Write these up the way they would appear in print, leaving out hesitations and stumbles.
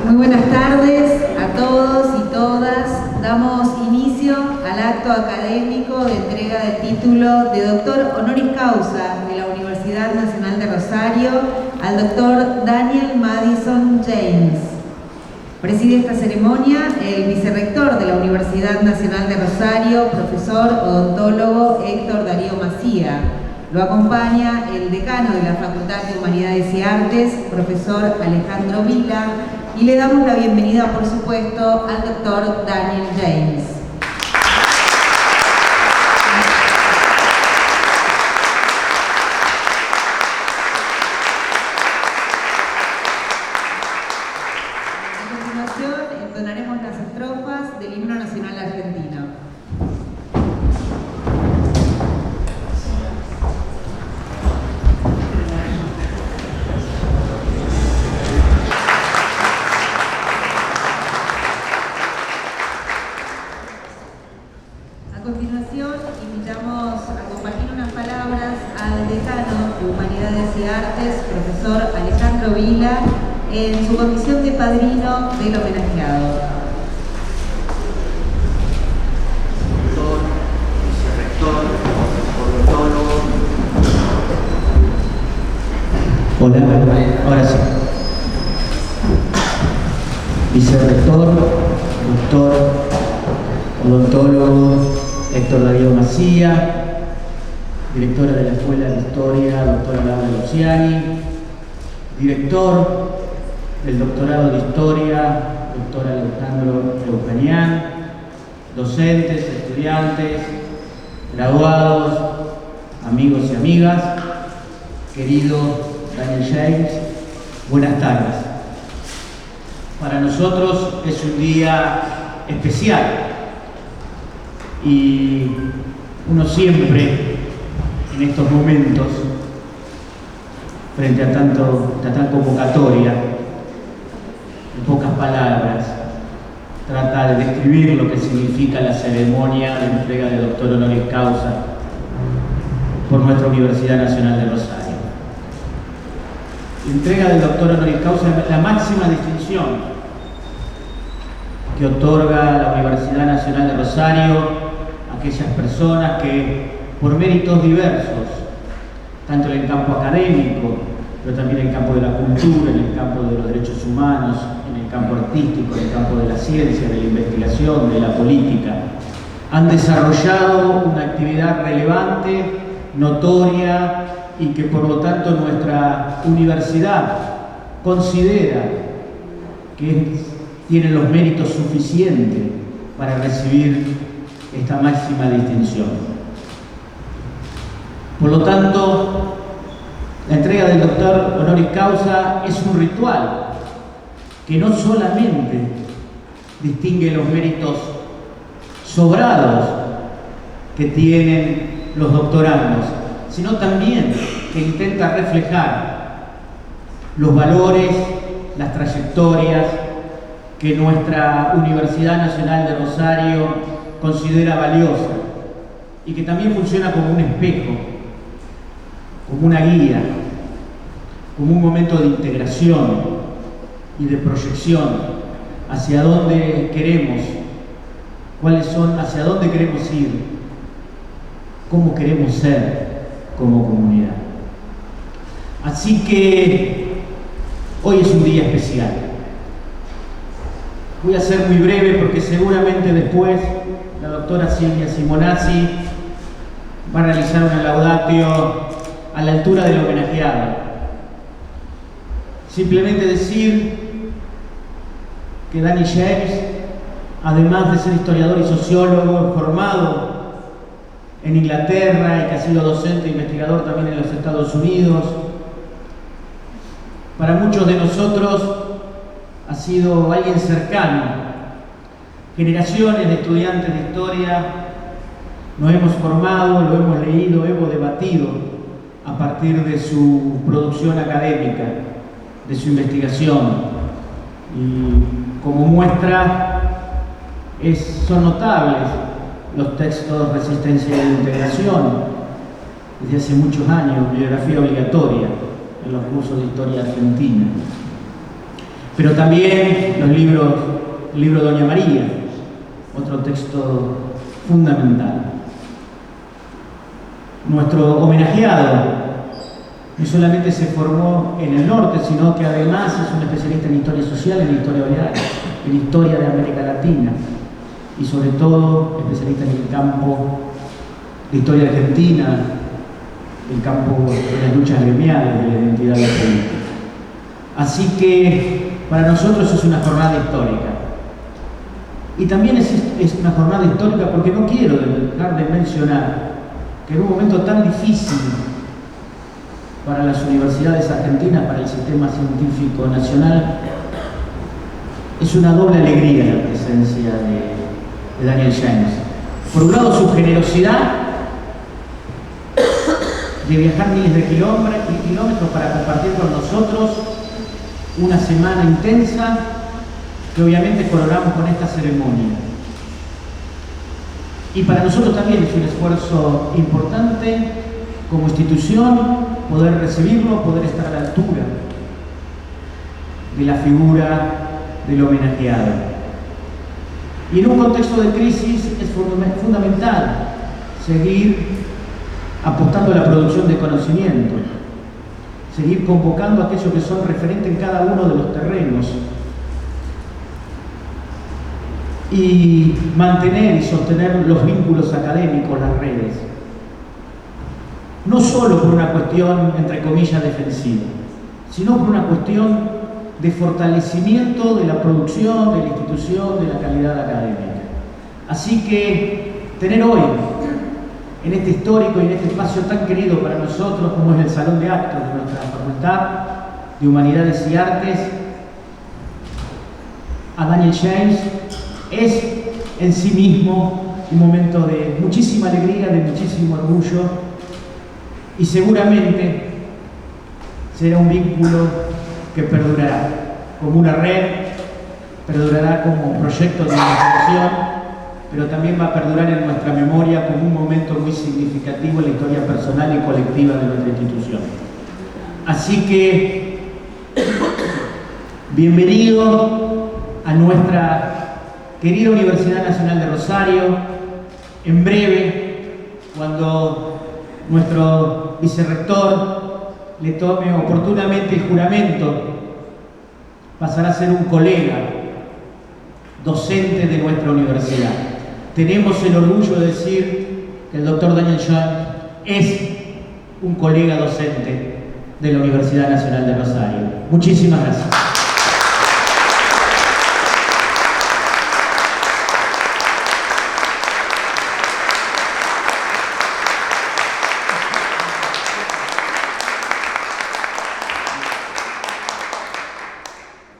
Muy buenas tardes a todos y todas. Damos inicio al acto académico de entrega del título de doctor honoris causa de la Universidad Nacional de Rosario al doctor Daniel Madison James. Preside esta ceremonia el vicerrector de la Universidad Nacional de Rosario, profesor odontólogo Héctor Darío Macía. Lo acompaña el decano de la Facultad de Humanidades y Artes, profesor Alejandro Vila, y le damos la bienvenida, por supuesto, al doctor Daniel James. A continuación, entonaremos las estrofas del himno nacional argentino. A continuación, invitamos a compartir unas palabras al decano de Humanidades y Artes, profesor Alejandro Vila, en su condición de padrino del homenajeado. Doctor, vicerrector, odontólogo. Hola, ahora sí. Vicerrector, doctor, odontólogo Héctor Darío Macía, directora de la Escuela de Historia, doctora Laura Luciani, director del doctorado de Historia, doctor Alejandro Eugenián, docentes, estudiantes, graduados, amigos y amigas, querido Daniel James, buenas tardes. Para nosotros es un día especial. Y uno siempre, en estos momentos, frente a tal convocatoria, en pocas palabras, trata de describir lo que significa la ceremonia de entrega de doctor honoris causa por nuestra Universidad Nacional de Rosario. La entrega del doctor honoris causa es la máxima distinción que otorga la Universidad Nacional de Rosario a aquellas personas que, por méritos diversos, tanto en el campo académico, pero también en el campo de la cultura, en el campo de los derechos humanos, en el campo artístico, en el campo de la ciencia, de la investigación, de la política, han desarrollado una actividad relevante, notoria, y que por lo tanto nuestra universidad considera que tienen los méritos suficientes para recibir esta máxima distinción. Por lo tanto, la entrega del doctor honoris causa es un ritual que no solamente distingue los méritos sobrados que tienen los doctorandos, sino también que intenta reflejar los valores, las trayectorias que nuestra Universidad Nacional de Rosario considera valiosa y que también funciona como un espejo, como una guía, como un momento de integración y de proyección hacia dónde queremos, hacia dónde queremos ir, cómo queremos ser como comunidad. Así que hoy es un día especial. Voy a ser muy breve porque seguramente después la doctora Silvia Simonazzi va a realizar una laudatio a la altura del homenajeado. Simplemente decir que Dani James, además de ser historiador y sociólogo formado en Inglaterra y que ha sido docente e investigador también en los Estados Unidos, para muchos de nosotros ha sido alguien cercano. Generaciones de estudiantes de historia nos hemos formado, lo hemos leído, hemos debatido a partir de su producción académica, de su investigación. Y como muestra son notables los textos Resistencia e Integración, desde hace muchos años, bibliografía obligatoria en los cursos de historia argentina. pero también el libro de Doña María, otro texto fundamental. Nuestro homenajeado no solamente se formó en el norte, sino que además es un especialista en historia social, en historia oral, en historia de América Latina y sobre todo especialista en el campo de historia argentina, el campo de las luchas gremiales, de la identidad de la política. Así que para nosotros es una jornada histórica. Y también es una jornada histórica porque no quiero dejar de mencionar que en un momento tan difícil para las universidades argentinas, para el sistema científico nacional, es una doble alegría la presencia de Daniel James. Por un lado, su generosidad de viajar miles de kilómetros para compartir con nosotros una semana intensa que obviamente coronamos con esta ceremonia. Y para nosotros también es un esfuerzo importante como institución poder recibirlo, poder estar a la altura de la figura del homenajeado. Y en un contexto de crisis es fundamental seguir apostando a la producción de conocimiento, seguir convocando a aquellos que son referentes en cada uno de los terrenos y mantener y sostener los vínculos académicos, las redes. No solo por una cuestión, entre comillas, defensiva, sino por una cuestión de fortalecimiento de la producción, de la institución, de la calidad académica. Así que tener hoy, en este histórico y en este espacio tan querido para nosotros como es el Salón de Actos de nuestra Facultad de Humanidades y Artes, a Daniel James, es en sí mismo un momento de muchísima alegría, de muchísimo orgullo, y seguramente será un vínculo que perdurará como una red, perdurará como un proyecto de investigación, pero también va a perdurar en nuestra memoria como un momento muy significativo en la historia personal y colectiva de nuestra institución. Así que, bienvenido a nuestra querida Universidad Nacional de Rosario. En breve, cuando nuestro vicerrector le tome oportunamente el juramento, pasará a ser un colega docente de nuestra universidad. Tenemos el orgullo de decir que el doctor Daniel James es un colega docente de la Universidad Nacional de Rosario. Muchísimas gracias.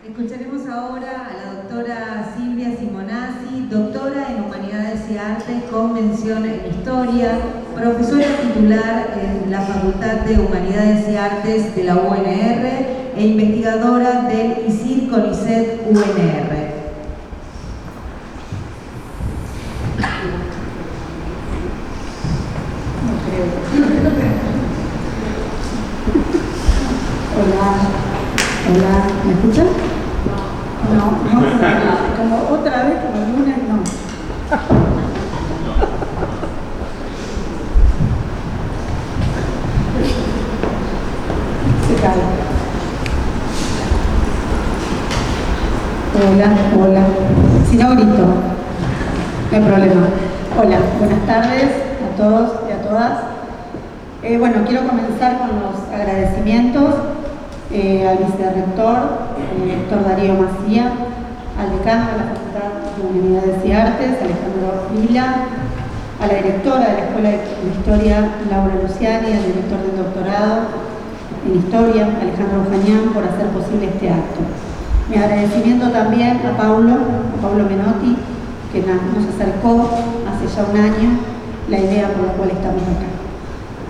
Escucharemos ahora a la doctora Silvia Simonazzi, doctora en Humanidades y Artes con mención en Historia, profesora titular en la Facultad de Humanidades y Artes de la UNR e investigadora del ISIR CONICET UNR. Hola, ¿me escuchan? No, como otra vez, como el lunes, no. Se cae. Hola. Si no grito, no hay problema. Hola, buenas tardes a todos y a todas. Bueno, quiero comenzar con los agradecimientos al vicerrector, el doctor Darío Macía, al decano de la Facultad de Humanidades y Artes, Alejandro Vila, a la directora de la Escuela de Historia, Laura Luciani, al director del doctorado en Historia, Alejandro Ujañán, por hacer posible este acto. Mi agradecimiento también a Paulo Menotti, que nos acercó hace ya un año la idea por la cual estamos acá.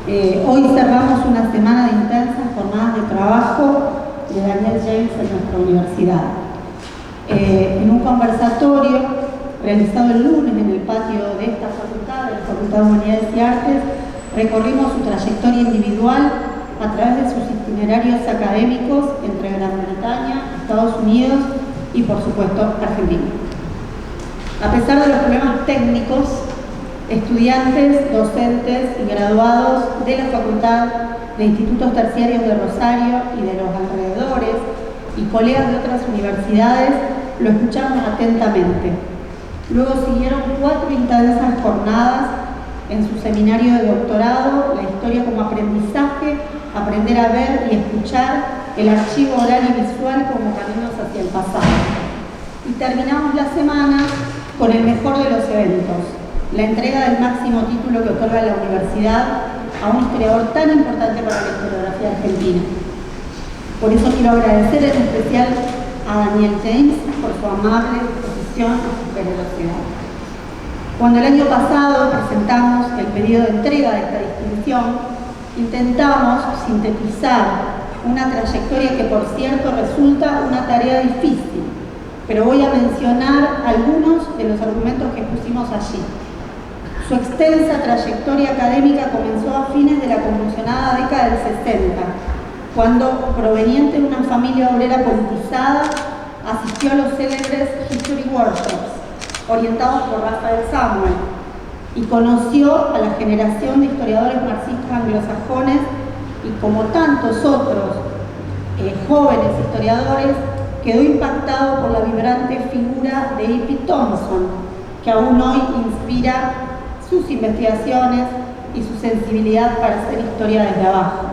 Hoy cerramos una semana de intensas jornadas de trabajo de Daniel James en nuestra universidad. En un conversatorio realizado el lunes en el patio de esta facultad, de la Facultad de Humanidades y Artes, recorrimos su trayectoria individual a través de sus itinerarios académicos entre Gran Bretaña, Estados Unidos y, por supuesto, Argentina. A pesar de los problemas técnicos, estudiantes, docentes y graduados de la Facultad de Institutos Terciarios de Rosario y de los alrededores y colegas de otras universidades lo escucharon atentamente. Luego siguieron 4 intensas jornadas en su seminario de doctorado, la historia como aprendizaje, aprender a ver y escuchar, el archivo oral y visual como caminos hacia el pasado. Y terminamos la semana con el mejor de los eventos, la entrega del máximo título que otorga la universidad a un historiador tan importante para la historiografía argentina. Por eso quiero agradecer en especial a Daniel James por su amable disposición y su generosidad. Cuando el año pasado presentamos el pedido de entrega de esta distinción, intentamos sintetizar una trayectoria que, por cierto, resulta una tarea difícil, pero voy a mencionar algunos de los argumentos que pusimos allí. Su extensa trayectoria académica comenzó a fines de la convulsionada década del 60, cuando, proveniente de una familia obrera politizada, asistió a los célebres History Workshops, orientados por Rafael Samuel, y conoció a la generación de historiadores marxistas anglosajones y, como tantos otros jóvenes historiadores, quedó impactado por la vibrante figura de E.P. Thompson, que aún hoy inspira sus investigaciones y su sensibilidad para hacer historia desde abajo.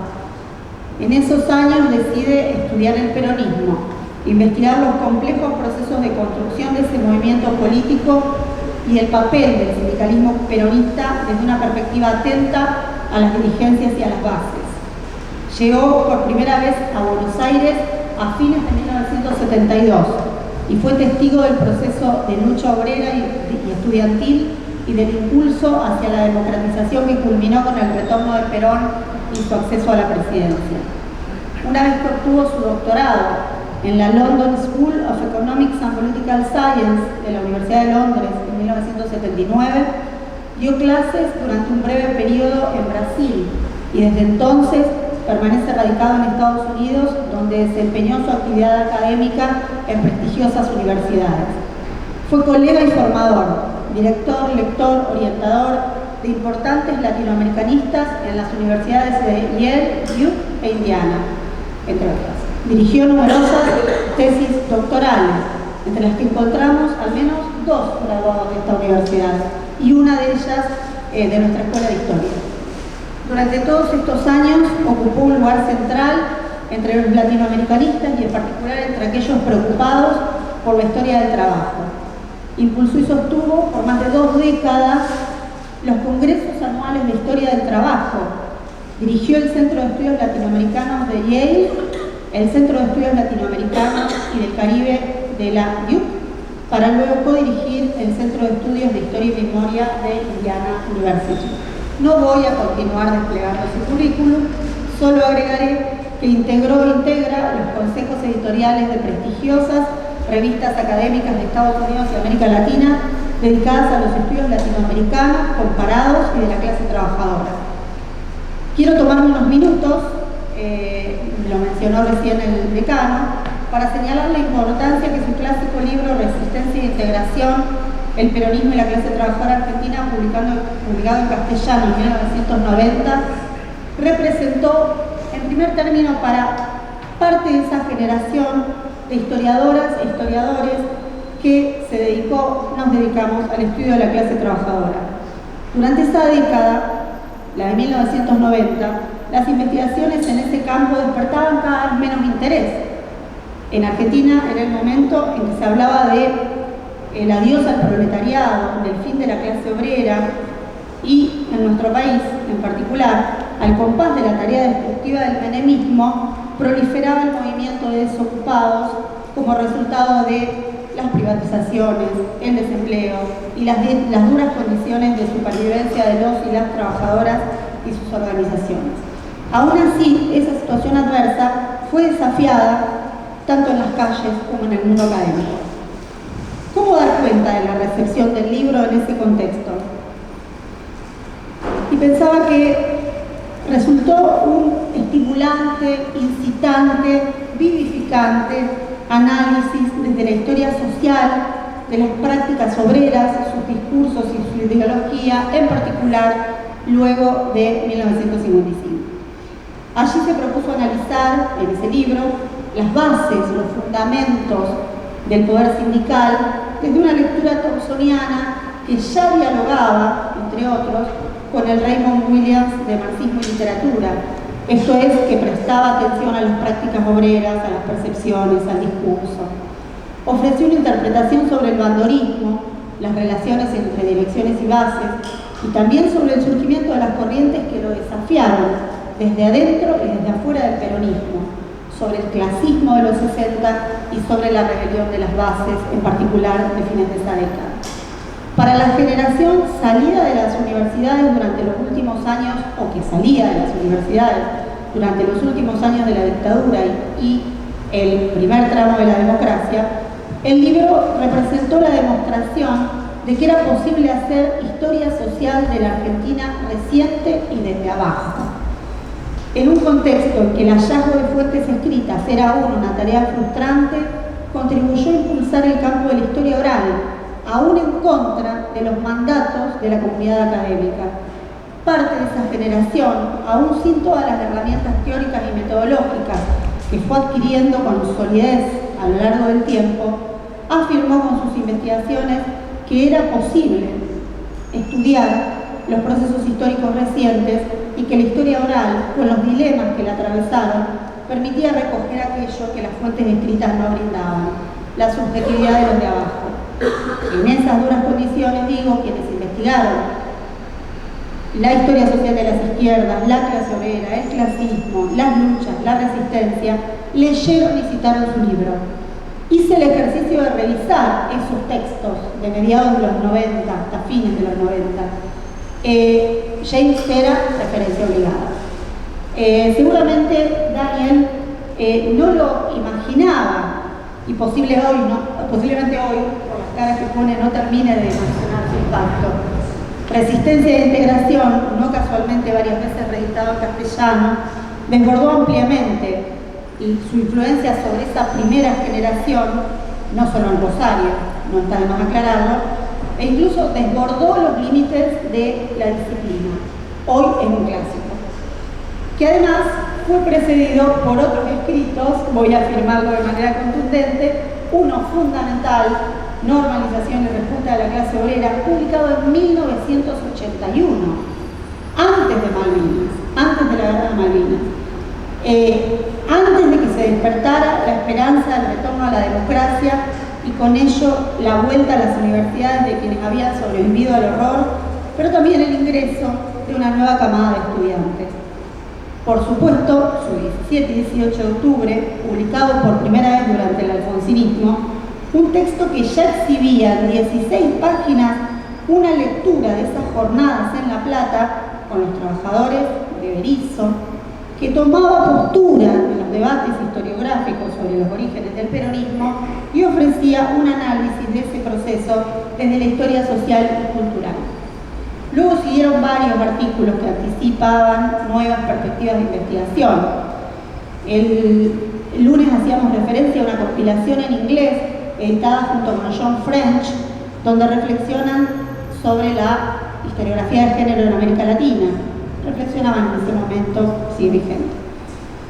En esos años decide estudiar el peronismo, investigar los complejos procesos de construcción de ese movimiento político y el papel del sindicalismo peronista desde una perspectiva atenta a las dirigencias y a las bases. Llegó por primera vez a Buenos Aires a fines de 1972 y fue testigo del proceso de lucha obrera y estudiantil y del impulso hacia la democratización que culminó con el retorno de Perón y su acceso a la presidencia. Una vez que obtuvo su doctorado en la London School of Economics and Political Science de la Universidad de Londres en 1979, dio clases durante un breve periodo en Brasil y desde entonces permanece radicado en Estados Unidos, donde desempeñó su actividad académica en prestigiosas universidades. Fue colega y formador, director, lector, orientador de importantes latinoamericanistas en las universidades de Yale, Duke e Indiana, entre otras. Dirigió numerosas tesis doctorales, entre las que encontramos al menos 2 graduados de esta universidad y una de ellas de nuestra Escuela de Historia. Durante todos estos años ocupó un lugar central entre los latinoamericanistas y en particular entre aquellos preocupados por la historia del trabajo. Impulsó y sostuvo por más de 2 décadas los congresos anuales de historia del trabajo. Dirigió el Centro de Estudios Latinoamericanos de Yale, el Centro de Estudios Latinoamericanos y del Caribe de la Duke, para luego codirigir el Centro de Estudios de Historia y Memoria de Indiana University. No voy a continuar desplegando su currículum, solo agregaré que integra los consejos editoriales de prestigiosas revistas académicas de Estados Unidos y América Latina dedicadas a los estudios latinoamericanos, comparados y de la clase trabajadora. Quiero tomarme unos minutos, lo mencionó recién el decano, para señalar la importancia que su clásico libro Resistencia e Integración, el peronismo y la clase trabajadora argentina, publicado en castellano en 1990, representó en primer término para parte de esa generación de historiadoras e historiadores que nos dedicamos al estudio de la clase trabajadora. Durante esa década, la de 1990, las investigaciones en ese campo despertaban cada vez menos interés. En Argentina era el momento en que se hablaba de el adiós al proletariado, del fin de la clase obrera, y en nuestro país en particular, al compás de la tarea destructiva del menemismo, proliferaba el movimiento de desocupados como resultado de las privatizaciones, el desempleo y las duras condiciones de supervivencia de los y las trabajadoras y sus organizaciones. Aún así, esa situación adversa fue desafiada tanto en las calles como en el mundo académico. ¿Cómo dar cuenta de la recepción del libro en ese contexto? Y pensaba que resultó un estimulante, incitante, vivificante análisis desde la historia social de las prácticas obreras, sus discursos y su ideología, en particular luego de 1955. Allí se propuso analizar, en ese libro, las bases, los fundamentos del poder sindical desde una lectura thompsoniana que ya dialogaba, entre otros, con el Raymond Williams de marxismo y literatura. Esto es, que prestaba atención a las prácticas obreras, a las percepciones, al discurso. Ofreció una interpretación sobre el bandorismo, las relaciones entre direcciones y bases, y también sobre el surgimiento de las corrientes que lo desafiaron desde adentro y desde afuera del peronismo, sobre el clasismo de los 60 y sobre la rebelión de las bases, en particular de fines de esa década. Para la generación salida de las universidades durante los últimos años, o que salía de las universidades durante los últimos años de la dictadura y el primer tramo de la democracia, el libro representó la demostración de que era posible hacer historia social de la Argentina reciente y desde abajo. En un contexto en que el hallazgo de fuentes escritas era aún una tarea frustrante, contribuyó a impulsar el campo de la historia oral, aún en contra de los mandatos de la comunidad académica. Parte de esa generación, aún sin todas las herramientas teóricas y metodológicas que fue adquiriendo con solidez a lo largo del tiempo, afirmó con sus investigaciones que era posible estudiar los procesos históricos recientes y que la historia oral, con los dilemas que la atravesaron, permitía recoger aquello que las fuentes escritas no brindaban, la subjetividad de los de abajo. En esas duras condiciones, digo, quienes investigaron la historia social de las izquierdas, la clase obrera, el clasismo, las luchas, la resistencia, leyeron y citaron su libro. Hice el ejercicio de revisar esos textos de mediados de los 90 hasta fines de los 90. James era referencia obligada. Seguramente Daniel no lo imaginaba, y posiblemente hoy, por las caras que pone, no termine de mencionar su impacto. Resistencia e integración, no casualmente varias veces reeditado en castellano, desbordó ampliamente y su influencia sobre esa primera generación, no solo en Rosario, no está de más aclararlo, e incluso desbordó los límites de la disciplina. Hoy es un clásico, que además fue precedido por otros escritos, voy a afirmarlo de manera contundente, uno fundamental, Normalización y Respuesta de la Clase Obrera, publicado en 1981, antes de Malvinas, antes de la Guerra de Malvinas, antes de que se despertara la esperanza del retorno a la democracia y con ello la vuelta a las universidades de quienes habían sobrevivido al horror, pero también el ingreso de una nueva camada de estudiantes. Por supuesto, su 17 y 18 de octubre, publicado por primera vez durante el alfonsinismo, un texto que ya exhibía en 16 páginas una lectura de esas jornadas en La Plata con los trabajadores de Berisso, que tomaba postura en los debates historiográficos sobre los orígenes del peronismo y ofrecía un análisis de ese proceso desde la historia social y cultural. Luego siguieron varios artículos que anticipaban nuevas perspectivas de investigación. El lunes hacíamos referencia a una compilación en inglés editada junto con John French, donde reflexionan sobre la historiografía de género en América Latina. Reflexionaban en ese momento, sigue vigente.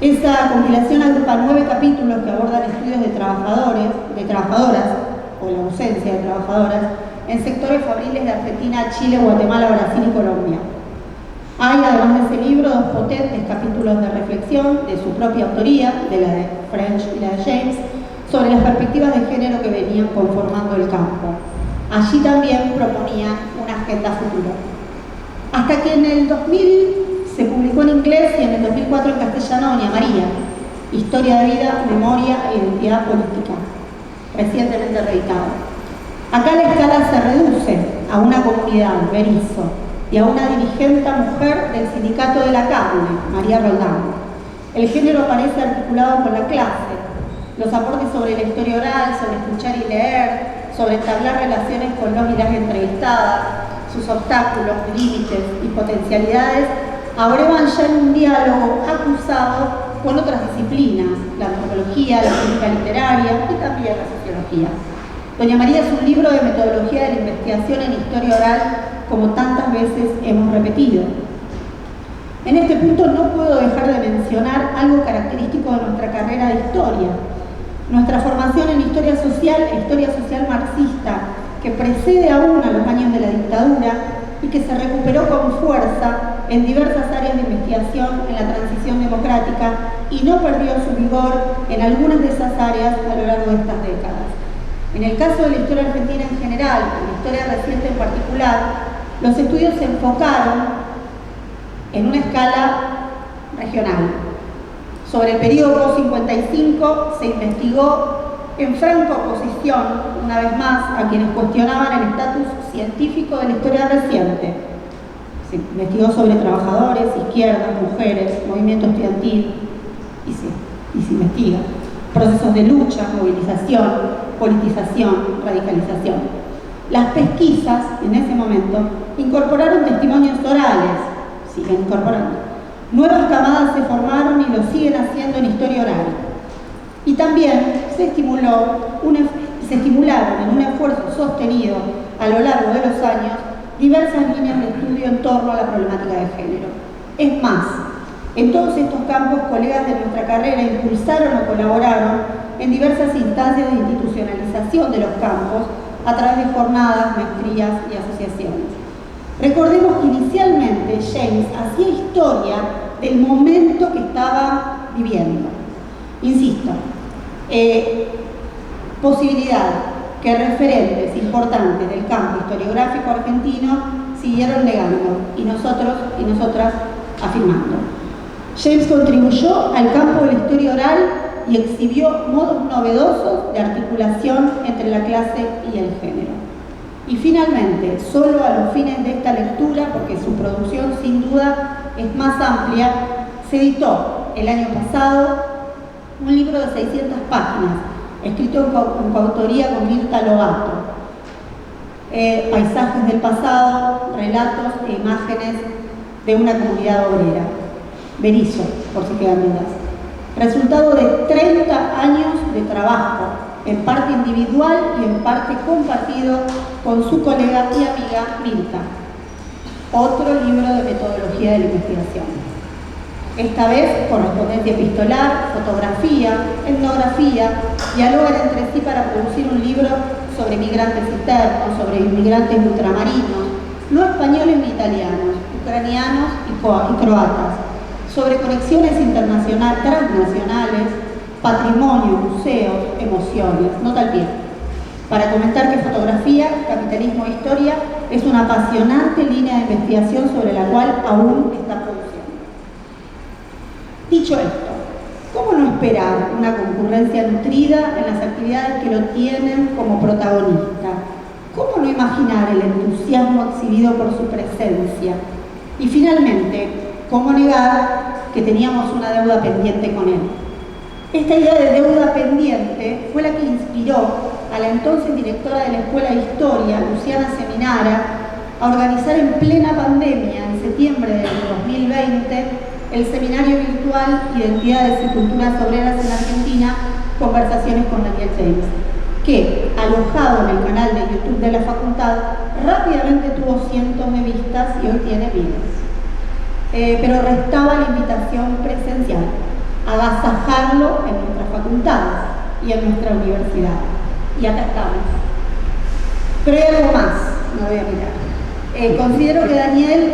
Esa compilación agrupa 9 capítulos que abordan estudios de trabajadores, de trabajadoras, o la ausencia de trabajadoras, en sectores fabriles de Argentina, Chile, Guatemala, Brasil y Colombia. Hay, además de ese libro, 2 potentes capítulos de reflexión de su propia autoría, de la de French y la de James, sobre las perspectivas de género que venían conformando el campo. Allí también proponían una agenda futura. Hasta que en el 2000 se publicó en inglés y en el 2004 en castellano Doña María, Historia de vida, memoria e identidad política, recientemente reeditado. Acá la escala se reduce a una comunidad, Berisso, y a una dirigente mujer del sindicato de la carne, María Roldán. El género aparece articulado con la clase, los aportes sobre la historia oral, sobre escuchar y leer, sobre entablar relaciones con los y las entrevistadas, sus obstáculos, límites y potencialidades abrevan ya en un diálogo acusado con otras disciplinas, la antropología, la crítica literaria y también la sociología. Doña María es un libro de metodología de la investigación en historia oral, como tantas veces hemos repetido. En este punto no puedo dejar de mencionar algo característico de nuestra carrera de historia. Nuestra formación en historia social marxista, que precede aún a los años de la dictadura y que se recuperó con fuerza en diversas áreas de investigación en la transición democrática y no perdió su vigor en algunas de esas áreas a lo largo de estas décadas. En el caso de la historia argentina en general, y la historia reciente en particular, los estudios se enfocaron en una escala regional. Sobre el periodo post-55 se investigó en franca oposición, una vez más, a quienes cuestionaban el estatus científico de la historia reciente. Se investigó sobre trabajadores, izquierdas, mujeres, movimiento estudiantil, y se investiga procesos de lucha, movilización, politización, radicalización. Las pesquisas, en ese momento, incorporaron testimonios orales, siguen incorporando. Nuevas camadas se formaron y lo siguen haciendo en historia oral. Y también se estimularon en un esfuerzo sostenido a lo largo de los años diversas líneas de estudio en torno a la problemática de género. Es más, en todos estos campos, colegas de nuestra carrera impulsaron o colaboraron en diversas instancias de institucionalización de los campos a través de jornadas, maestrías y asociaciones. Recordemos que inicialmente James hacía historia del momento que estaba viviendo. Insisto, posibilidad que referentes importantes del campo historiográfico argentino siguieron negando y nosotros y nosotras afirmando. James contribuyó al campo de la historia oral y exhibió modos novedosos de articulación entre la clase y el género. Y finalmente, solo a los fines de esta lectura, porque su producción sin duda es más amplia, se editó el año pasado un libro de 600 páginas, escrito en coautoría con Mirta Lobato. Paisajes del pasado, relatos e imágenes de una comunidad obrera. Berizo, por si quedan dudas. Resultado de 30 años de trabajo, en parte individual y en parte compartido con su colega y amiga Mirta. Otro libro de metodología de la investigación. Esta vez correspondencia epistolar, fotografía, etnografía, dialogan entre sí para producir un libro sobre migrantes internos, sobre inmigrantes ultramarinos, no españoles ni italianos, ucranianos y croatas, sobre conexiones transnacionales, patrimonio, museos, emociones, nota al pie. Para comentar que fotografía, capitalismo e historia es una apasionante línea de investigación sobre la cual aún está produciendo. Dicho esto, ¿cómo no esperar una concurrencia nutrida en las actividades que lo tienen como protagonista? ¿Cómo no imaginar el entusiasmo exhibido por su presencia? Y finalmente, ¿cómo negar que teníamos una deuda pendiente con él? Esta idea de deuda pendiente fue la que inspiró a la entonces directora de la Escuela de Historia, Luciana Seminara, a organizar en plena pandemia, en septiembre del 2020, el seminario virtual Identidades y Culturas Obreras en Argentina, Conversaciones con Daniel James, que, alojado en el canal de YouTube de la facultad, rápidamente tuvo cientos de vistas y hoy tiene miles. Pero restaba la invitación presencial, agasajarlo en nuestras facultades y en nuestra universidad. Y acá estamos. Pero hay algo más, no voy a mirar. Considero que Daniel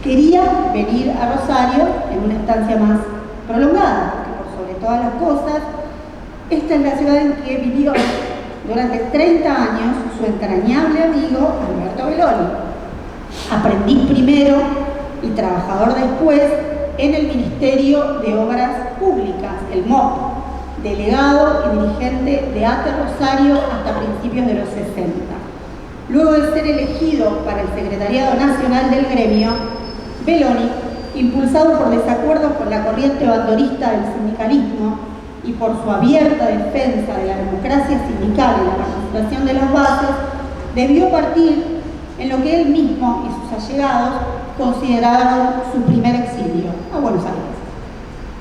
quería venir a Rosario en una estancia más prolongada, porque por sobre todas las cosas, esta es la ciudad en que vivió durante 30 años su entrañable amigo Alberto Belloni. Aprendiz primero y trabajador después en el Ministerio de Obras Públicas, el MOP, delegado y dirigente de ATE Rosario hasta principios de los 60. Luego de ser elegido para el Secretariado Nacional del Gremio, Belloni, impulsado por desacuerdos con la corriente bandorista del sindicalismo y por su abierta defensa de la democracia sindical y la participación de las bases, debió partir en lo que él mismo y sus allegados consideraron su primer exilio a Buenos Aires.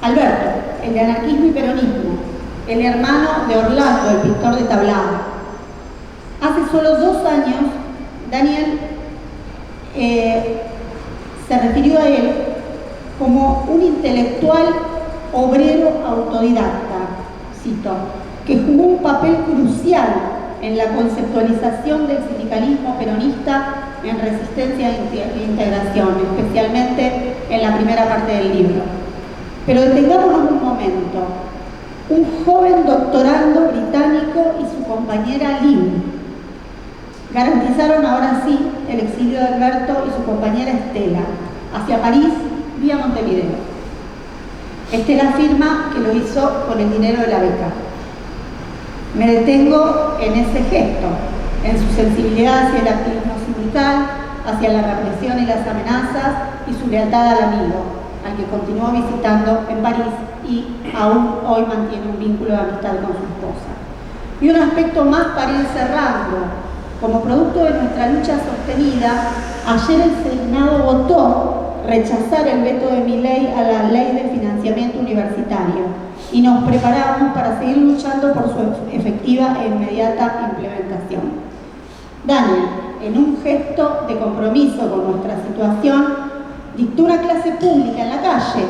Alberto, el de anarquismo y peronismo, el hermano de Orlando, el pintor de tablado. Hace solo 2 años, Daniel se refirió a él como un intelectual obrero autodidacta, cito, que jugó un papel crucial en la conceptualización del sindicalismo peronista en resistencia e integración, especialmente en la primera parte del libro. Pero detengámonos un momento. Un joven doctorando británico y su compañera Lynn garantizaron ahora sí el exilio de Alberto y su compañera Estela hacia París vía Montevideo. Estela afirma que lo hizo con el dinero de la beca. Me detengo en ese gesto, en su sensibilidad hacia el activismo sindical, hacia la represión y las amenazas y su lealtad al amigo, al que continuó visitando en París y aún hoy mantiene un vínculo de amistad con su esposa. Y un aspecto más para ir cerrando. Como producto de nuestra lucha sostenida, ayer el Senado votó rechazar el veto de Milei a la Ley de Financiamiento Universitario y nos preparamos para seguir luchando por su efectiva e inmediata implementación. Daniel, en un gesto de compromiso con nuestra situación, dictó una clase pública en la calle,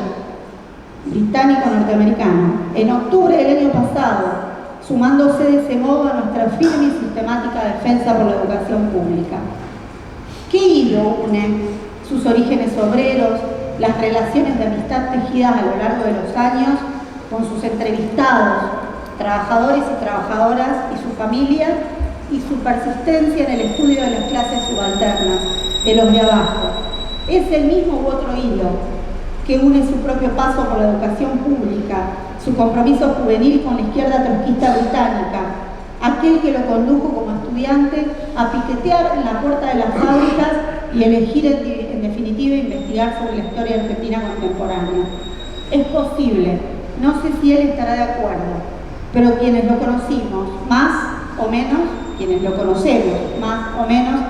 británico-norteamericano, en octubre del año pasado, sumándose de ese modo a nuestra firme y sistemática defensa por la educación pública. ¿Qué hilo une sus orígenes obreros, las relaciones de amistad tejidas a lo largo de los años con sus entrevistados, trabajadores y trabajadoras y sus familias, y su persistencia en el estudio de las clases subalternas, de los de abajo? Es el mismo u otro hilo que une su propio paso por la educación pública, su compromiso juvenil con la izquierda trotskista británica, aquel que lo condujo como estudiante a piquetear en la puerta de las fábricas y elegir en definitiva investigar sobre la historia argentina contemporánea. Es posible, no sé si él estará de acuerdo, pero quienes lo conocimos, más o menos, quienes lo conocemos, más o menos,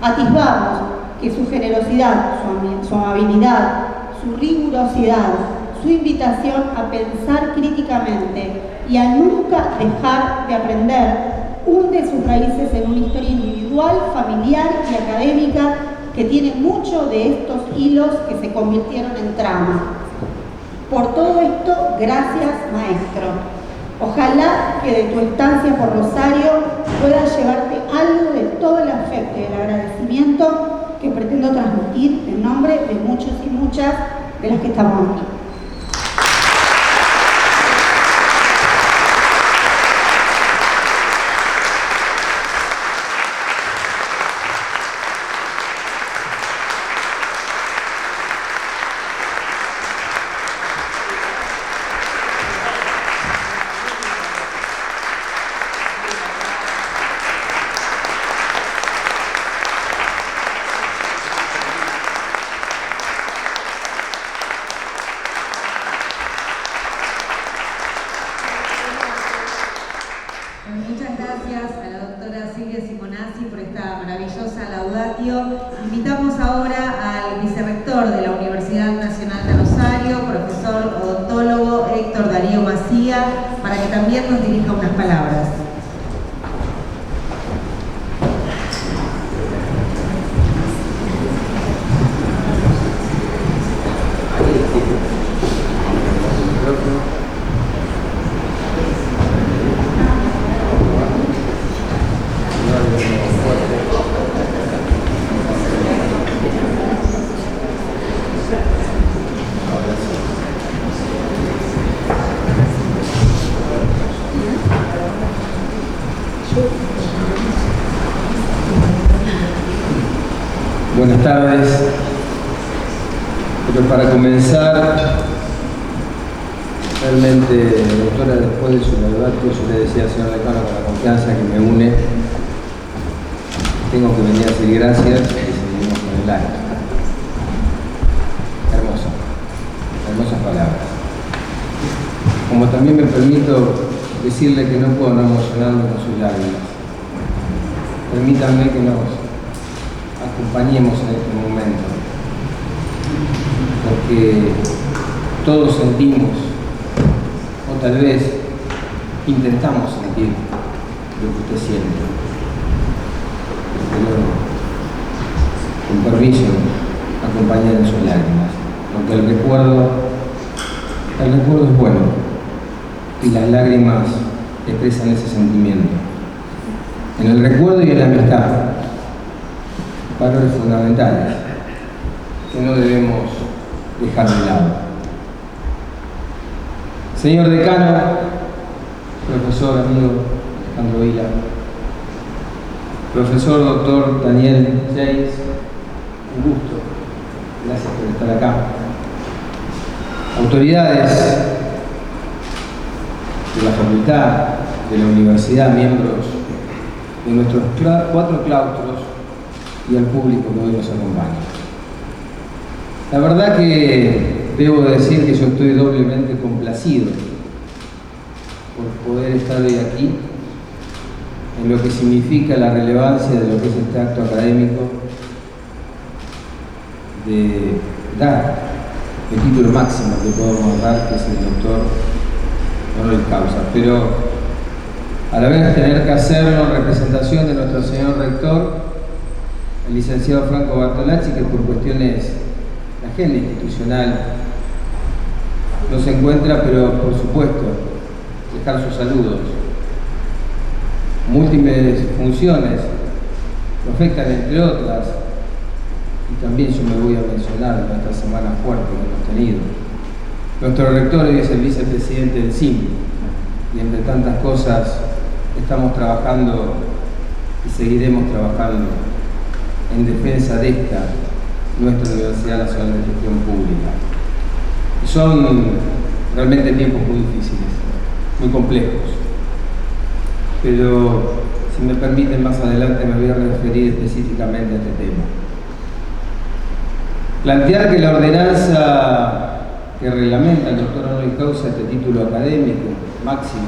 atisbamos que su generosidad, su amabilidad, su rigurosidad, su invitación a pensar críticamente y a nunca dejar de aprender, hunde sus raíces en una historia individual, familiar y académica que tiene mucho de estos hilos que se convirtieron en trama. Por todo esto, gracias, maestro. Ojalá que de tu estancia por Rosario puedas llevarte algo de todo el afecto y el agradecimiento que pretendo transmitir en nombre de muchos y muchas de las que estamos aquí. Muchas gracias a la doctora Silvia Simonazzi por esta maravillosa laudatio. Invitamos ahora al vicerrector de la Universidad Nacional de Rosario, profesor odontólogo Héctor Darío Macía, para que también nos dirija unas palabras. Buenas tardes. Pero para comenzar, realmente, doctora, después de su debate, yo le decía al señor decano con la confianza que me une, tengo que venir a decir gracias y seguimos con el acto. Hermoso, hermosas palabras. Como también me permito decirle que no puedo no emocionarme con sus lágrimas. Permítanme que nos acompañemos en este momento. porque todos sentimos, o tal vez intentamos sentir lo que usted siente. Pero, con permiso, acompañar en sus lágrimas, porque el recuerdo es bueno y las lágrimas expresan ese sentimiento. En el recuerdo y en la amistad, valores fundamentales que no debemos dejar de lado. Señor decano, profesor amigo Alejandro Vila, profesor doctor Daniel James, un gusto, gracias por estar acá. Autoridades de la facultad, de la universidad, miembros de nuestros 4 claustros y al público que hoy nos acompaña. La verdad que debo decir que yo estoy doblemente complacido por poder estar hoy aquí en lo que significa la relevancia de lo que es este acto académico de dar el título máximo que podemos dar, que es el doctor honoris causa, pero a la vez tener que hacerlo en representación de nuestro señor rector, el licenciado Franco Bartolacci, que por cuestiones de agenda institucional no se encuentra, pero por supuesto dejar sus saludos. Múltiples funciones lo afectan, entre otras, y también yo me voy a mencionar en esta semana fuerte que hemos tenido. Nuestro rector hoy es el vicepresidente del CIM, y entre tantas cosas estamos trabajando y seguiremos trabajando en defensa de esta, nuestra Universidad Nacional de Gestión Pública. Y son realmente tiempos muy difíciles, muy complejos, pero si me permiten más adelante me voy a referir específicamente a este tema. Plantear que la ordenanza que reglamenta el doctor honoris causa, este título académico máximo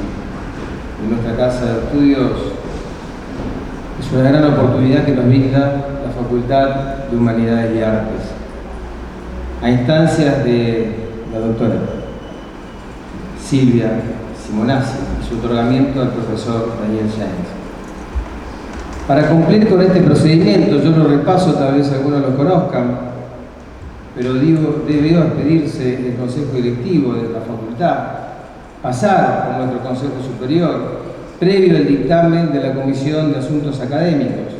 de nuestra casa de estudios, es una gran oportunidad que nos brinda la Facultad de Humanidades y Artes, a instancias de la doctora Silvia Simonazzi y su otorgamiento al profesor Daniel James. Para cumplir con este procedimiento, yo lo repaso, tal vez algunos lo conozcan, pero debió expedirse el Consejo Directivo de la Facultad, pasar por nuestro Consejo Superior, previo al dictamen de la Comisión de Asuntos Académicos.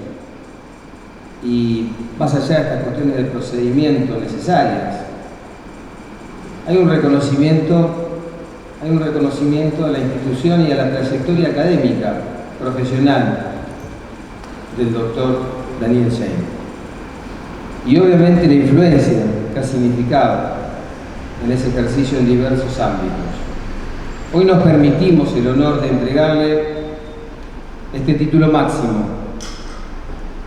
Y más allá de estas cuestiones de procedimiento necesarias, hay un reconocimiento a la institución y a la trayectoria académica, profesional del doctor Daniel James. Y obviamente la influencia que ha significado en ese ejercicio en diversos ámbitos. Hoy nos permitimos el honor de entregarle este título máximo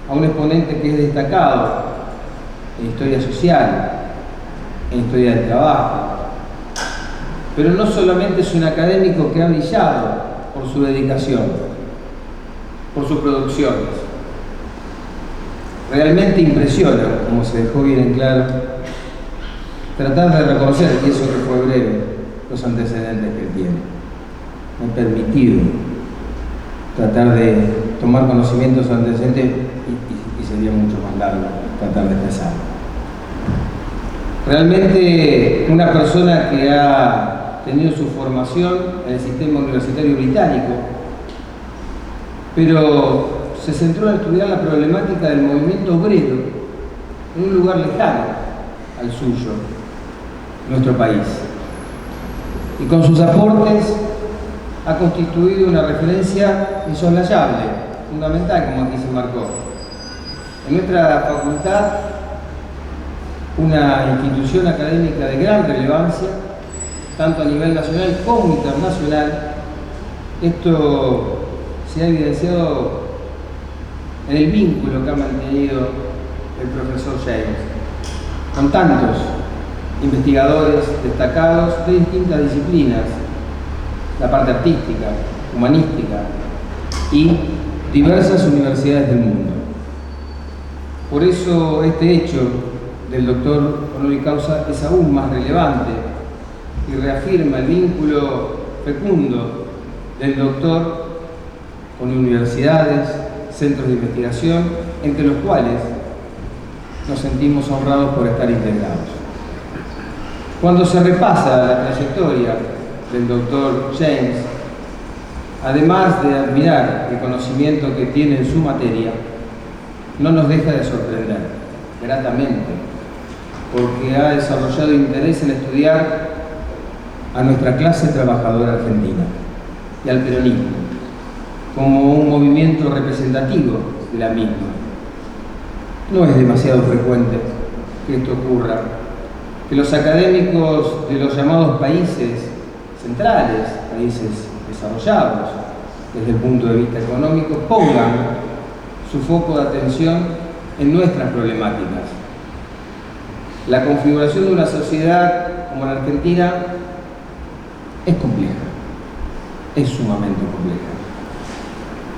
a un exponente que es destacado en historia social, en historia del trabajo, pero no solamente es un académico que ha brillado por su dedicación, por sus producciones. Realmente impresiona, como se dejó bien en claro, tratar de reconocer, y eso que fue breve, los antecedentes que tiene. Me ha permitido tratar de tomar conocimiento de sus antecedentes y sería mucho más largo tratar de expresarlo. Realmente una persona que ha tenido su formación en el sistema universitario británico, pero se centró en estudiar la problemática del movimiento obrero en un lugar lejano al suyo, nuestro país. Y con sus aportes ha constituido una referencia insoslayable, fundamental, como aquí se marcó. En nuestra facultad, una institución académica de gran relevancia, tanto a nivel nacional como internacional. Esto se ha evidenciado en el vínculo que ha mantenido el profesor James con tantos investigadores destacados de distintas disciplinas, la parte artística, humanística y diversas universidades del mundo. Por eso este hecho del doctor honoris causa es aún más relevante y reafirma el vínculo fecundo del doctor con universidades, centros de investigación, entre los cuales nos sentimos honrados por estar integrados. Cuando se repasa la trayectoria del doctor James, además de admirar el conocimiento que tiene en su materia, no nos deja de sorprender, gratamente, porque ha desarrollado interés en estudiar a nuestra clase trabajadora argentina y al peronismo, como un movimiento representativo de la misma. No es demasiado frecuente que esto ocurra, que los académicos de los llamados países centrales, países desarrollados desde el punto de vista económico, pongan su foco de atención en nuestras problemáticas. La configuración de una sociedad como la Argentina es compleja, es sumamente compleja.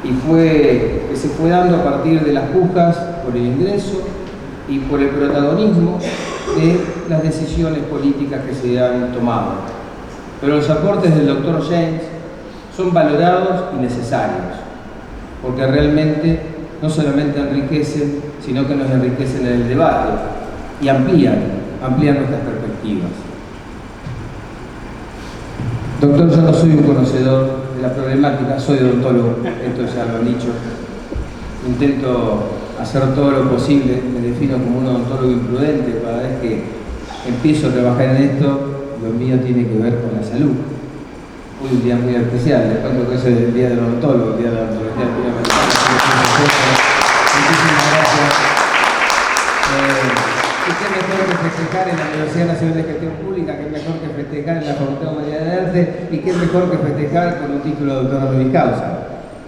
Y se fue dando a partir de las pujas por el ingreso y por el protagonismo de las decisiones políticas que se han tomado. Pero los aportes del doctor James son valorados y necesarios, porque realmente no solamente enriquecen, sino que nos enriquecen en el debate y amplían nuestras perspectivas. Doctor, yo no soy un conocedor de la problemática, soy odontólogo, esto ya lo han dicho. Intento hacer todo lo posible, me defino como un odontólogo imprudente. Cada vez que empiezo a trabajar en esto, lo mío tiene que ver con la salud. Hoy un día muy especial, les cuento que es el día del odontólogo, el día de la odontología latinoamericana. Muchísimas gracias. ¿Y qué mejor que festejar en la Universidad Nacional de Gestión Pública? ¿Qué mejor que festejar en la Facultad de Humanidades de Arte? ¿Y qué mejor que festejar con un título de doctor honoris causa?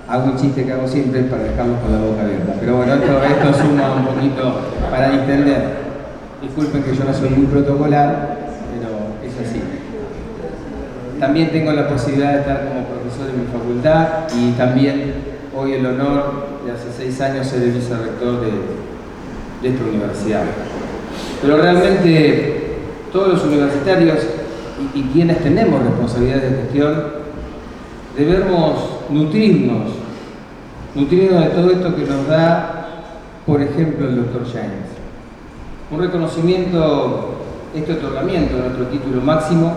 Hago un chiste que hago siempre para dejarlos con la boca abierta. Pero bueno, esto suma un poquito para distender. Disculpen que yo no soy muy protocolar, pero es así. También tengo la posibilidad de estar como profesor en mi facultad y también hoy el honor de hace 6 años ser el vicerrector de esta universidad. Pero realmente todos los universitarios y quienes tenemos responsabilidades de gestión debemos nutrirnos de todo esto que nos da, por ejemplo, el doctor James. Un reconocimiento, este otorgamiento de nuestro título máximo,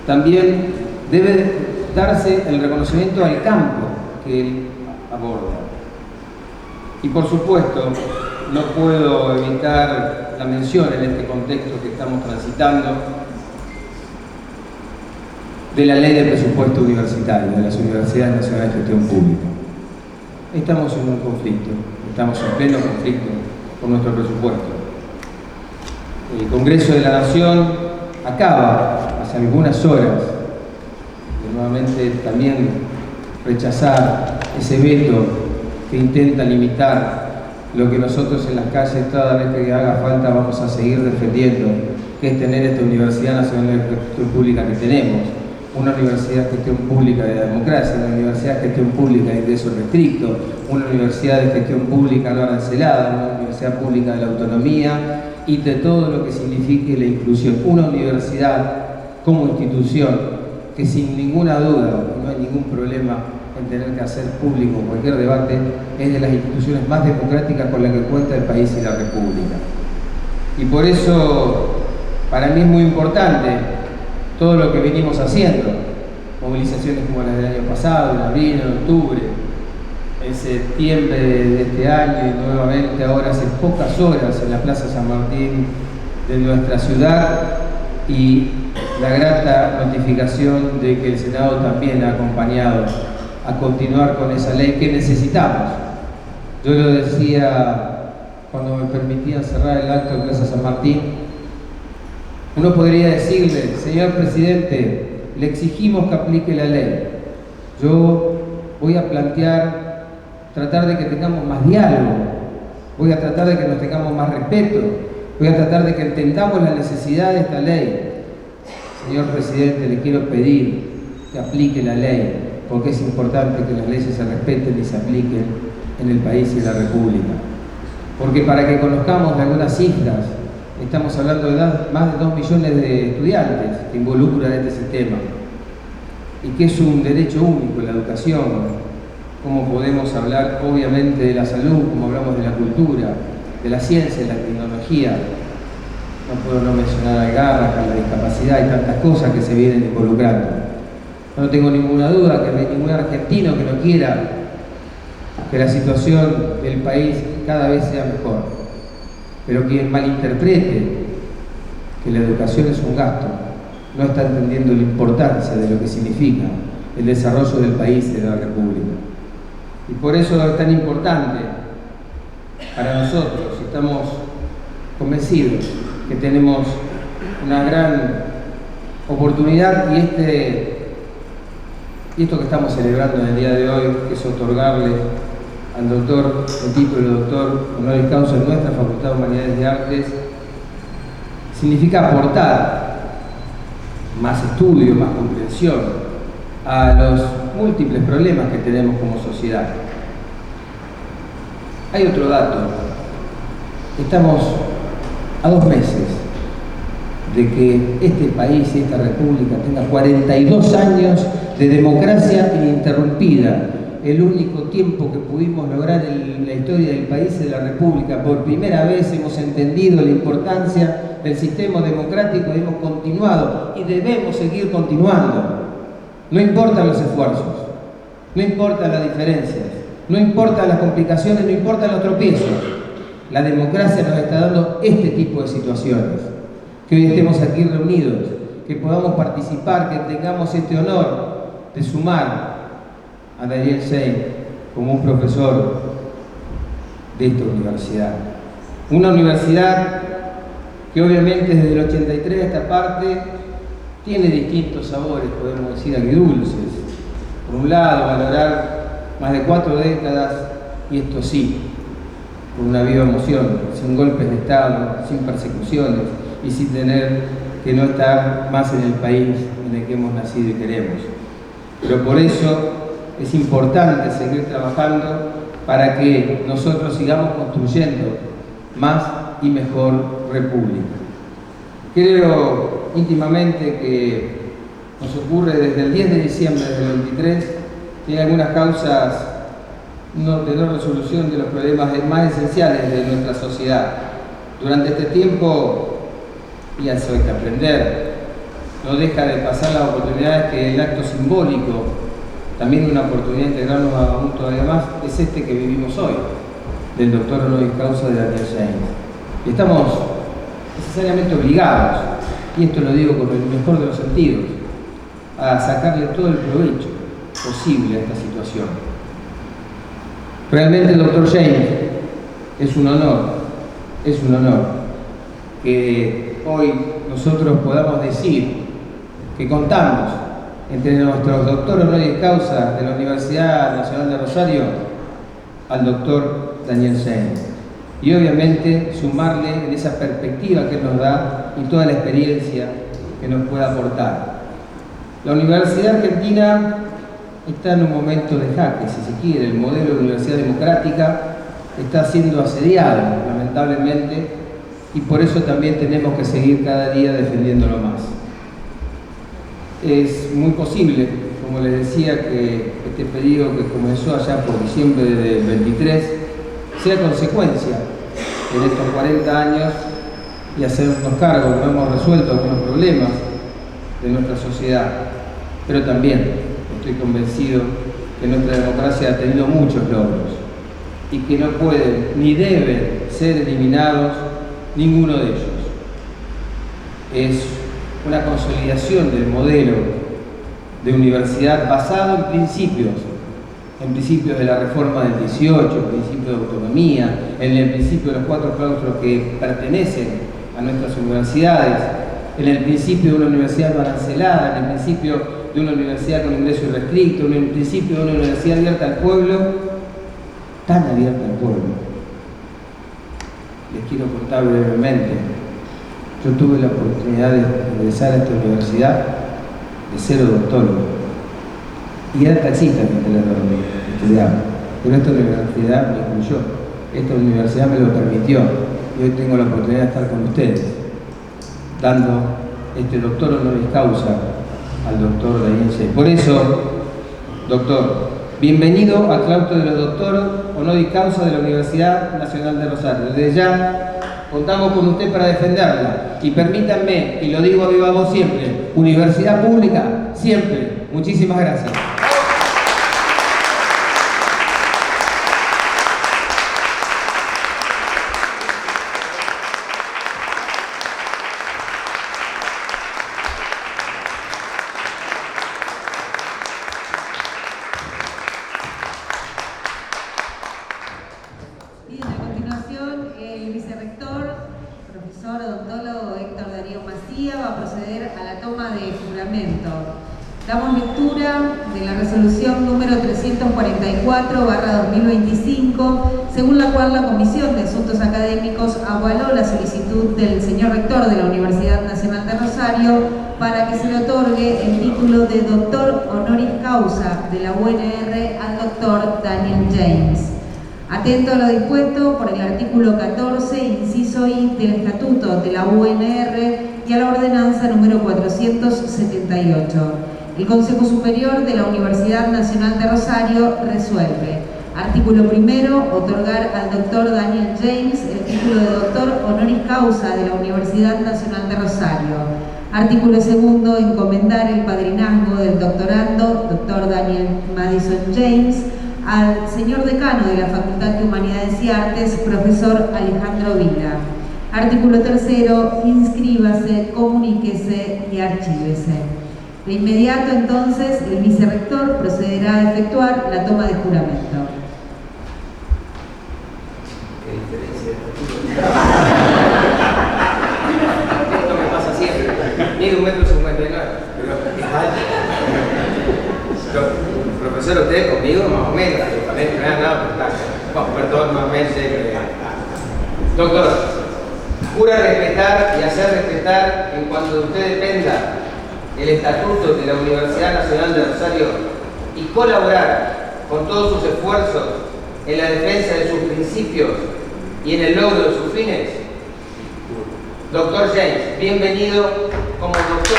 también debe darse el reconocimiento al campo que él aborda. Y por supuesto, no puedo evitar la mención en este contexto que estamos transitando de la Ley de Presupuesto Universitario de las Universidades Nacionales de Gestión Pública. Estamos en un conflicto, estamos en pleno conflicto con nuestro presupuesto. El Congreso de la Nación acaba, hace algunas horas, de nuevamente también rechazar ese veto que intenta limitar lo que nosotros en las calles, cada vez que haga falta, vamos a seguir defendiendo, que es tener esta Universidad Nacional de Gestión Pública que tenemos, una Universidad de Gestión Pública de la Democracia, una Universidad de Gestión Pública de Ingreso Restricto, una Universidad de Gestión Pública no arancelada, una Universidad Pública de la Autonomía y de todo lo que signifique la inclusión. Una universidad como institución que sin ninguna duda, no hay ningún problema en tener que hacer público cualquier debate, es de las instituciones más democráticas con las que cuenta el país y la República. Y por eso, para mí es muy importante todo lo que venimos haciendo, movilizaciones como las del año pasado, en abril, en octubre, en septiembre de este año y nuevamente ahora hace pocas horas en la Plaza San Martín de nuestra ciudad, y la grata notificación de que el Senado también ha acompañado a continuar con esa ley que necesitamos. Yo lo decía cuando me permitían cerrar el acto en Plaza San Martín. Uno podría decirle: señor presidente, le exigimos que aplique la ley. Yo voy a plantear, tratar de que tengamos más diálogo, voy a tratar de que nos tengamos más respeto, voy a tratar de que entendamos la necesidad de esta ley. Señor presidente, le quiero pedir que aplique la ley, porque es importante que las leyes se respeten y se apliquen en el país y en la República. Porque para que conozcamos de algunas cifras estamos hablando de más de 2 millones de estudiantes que involucran este sistema y que es un derecho único la educación. Cómo podemos hablar obviamente de la salud, como hablamos de la cultura, de la ciencia, de la tecnología. No puedo no mencionar al Garrahan, la discapacidad y tantas cosas que se vienen involucrando. No tengo ninguna duda que no hay ningún argentino que no quiera que la situación del país cada vez sea mejor. Pero quien malinterprete que la educación es un gasto, no está entendiendo la importancia de lo que significa el desarrollo del país y de la República. Y por eso es tan importante para nosotros, estamos convencidos que tenemos una gran oportunidad y esto que estamos celebrando en el día de hoy, que es otorgarle al doctor el título de doctor honoris causa en nuestra Facultad de Humanidades y Artes, significa aportar más estudio, más comprensión a los múltiples problemas que tenemos como sociedad. Hay otro dato. Estamos a 2 meses de que este país y esta república tenga 42 años de democracia ininterrumpida. El único tiempo que pudimos lograr en la historia del país y de la república. Por primera vez hemos entendido la importancia del sistema democrático y hemos continuado y debemos seguir continuando. No importan los esfuerzos, no importan las diferencias, no importan las complicaciones, no importan los tropiezos. La democracia nos está dando este tipo de situaciones. Que hoy estemos aquí reunidos, que podamos participar, que tengamos este honor de sumar a Daniel Schein como un profesor de esta universidad. Una universidad que obviamente desde el 83 a esta parte tiene distintos sabores, podemos decir agridulces. Por un lado, valorar más de 4 décadas, y esto sí, con una viva emoción, sin golpes de Estado, sin persecuciones y sin tener que no estar más en el país en el que hemos nacido y queremos. Pero por eso es importante seguir trabajando para que nosotros sigamos construyendo más y mejor república. Creo íntimamente que nos ocurre desde el 10 de diciembre del 23, tiene algunas causas de no resolución de los problemas más esenciales de nuestra sociedad. Durante este tiempo, y eso hay que aprender, no deja de pasar las oportunidades que el acto simbólico, también una oportunidad de integrarnos a un todavía más, es este que vivimos hoy, del doctor honoris causa de Daniel Schein. Y estamos necesariamente obligados, y esto lo digo con el mejor de los sentidos, a sacarle todo el provecho posible a esta situación. Realmente el doctor Schein es un honor que hoy nosotros podamos decir que contamos entre nuestros doctores honoris causa de la Universidad Nacional de Rosario al doctor Daniel Schein. Y obviamente sumarle en esa perspectiva que nos da y toda la experiencia que nos pueda aportar. La Universidad Argentina está en un momento de jaque, si se quiere. El modelo de universidad democrática está siendo asediado, lamentablemente, y por eso también tenemos que seguir cada día defendiéndolo más. Es muy posible, como les decía, que este periodo que comenzó allá por diciembre del 23 sea consecuencia de estos 40 años y hacernos cargo, que no hemos resuelto algunos problemas de nuestra sociedad, pero también estoy convencido que nuestra democracia ha tenido muchos logros y que no pueden ni deben ser eliminados ninguno de ellos. Es una consolidación del modelo de universidad basado en principios de la reforma del 18, el principio de autonomía, en el principio de los 4 claustros que pertenecen a nuestras universidades, en el principio de una universidad no arancelada, en el principio de una universidad con ingreso irrestricto, en el principio de una universidad abierta al pueblo, tan abierta al pueblo. Les quiero contar brevemente. Yo tuve la oportunidad de ingresar a esta universidad de ser odontólogo. Y era taxista mientras estudiaba. Pero esta universidad me incluyó. Esta universidad me lo permitió. Y y hoy tengo la oportunidad de estar con ustedes, dando este doctor honoris causa al doctor Daniel James. Por eso, doctor, bienvenido al claustro de los doctor honoris causa de la Universidad Nacional de Rosario. Desde ya contamos con usted para defenderla. Y permítanme, y lo digo a viva voz siempre, universidad pública, siempre. Muchísimas gracias. Bien, a continuación, el vicerrector, profesor odontólogo Héctor Darío Macía, va a proceder a la toma de juramento. Damos lectura de la resolución número 344/2025, según la cual la Comisión de Asuntos Académicos avaló la solicitud del señor rector de la Universidad Nacional de Rosario para que se le otorgue el título de doctor honoris causa de la UNR al doctor Daniel James. Atento a lo dispuesto por el artículo 14, inciso I del Estatuto de la UNR y a la ordenanza número 478. El Consejo Superior de la Universidad Nacional de Rosario resuelve. Artículo primero, otorgar al doctor Daniel James el título de doctor honoris causa de la Universidad Nacional de Rosario. Artículo segundo, encomendar el padrinazgo del doctorando, doctor Daniel Madison James, al señor decano de la Facultad de Humanidades y Artes, profesor Alejandro Vila. Artículo tercero, inscríbase, comuníquese y archívese. De inmediato, entonces, el vicerrector procederá a efectuar la toma de juramento. Qué diferencia. Esto me pasa siempre. Mide 1,59 m, pero es alto. Profesor, usted conmigo más o menos, también me han dado perdón, más o menos. Doctor, jura respetar y hacer respetar en cuanto de usted dependa el Estatuto de la Universidad Nacional de Rosario y colaborar con todos sus esfuerzos en la defensa de sus principios y en el logro de sus fines. Doctor James, bienvenido como doctor.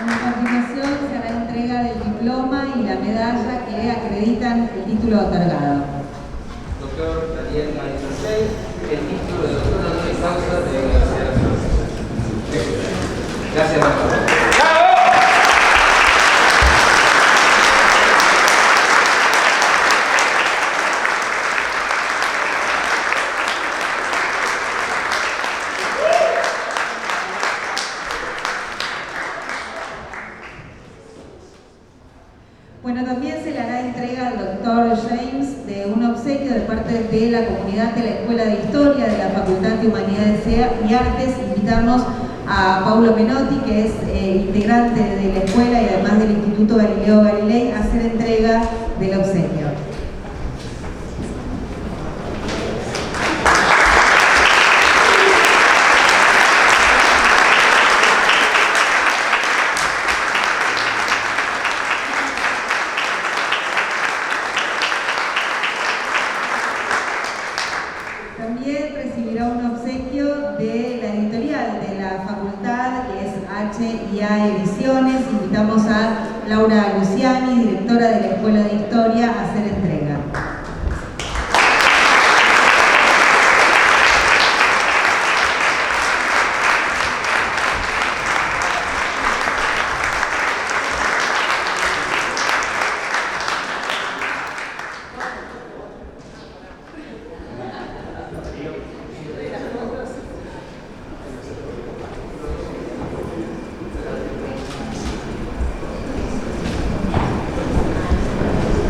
A continuación se hará entrega del diploma y la medalla que acreditan el título otorgado. Doctor Daniel Madison James, el título de doctor honoris causa de la Universidad Nacional. Gracias, doctor. Bueno, también se le hará entrega al doctor James de un obsequio de parte de la comunidad de la Escuela de Historia de la Facultad de Humanidades y Artes. Invitamos a Paulo Menotti, que es integrante de la escuela y además del Instituto Galileo Galilei, a hacer entrega del obsequio. También recibirá un obsequio de la editorial de la facultad, que es H&A Ediciones. Invitamos a Laura Luciani, directora de la Escuela de Historia, a hacer entrega.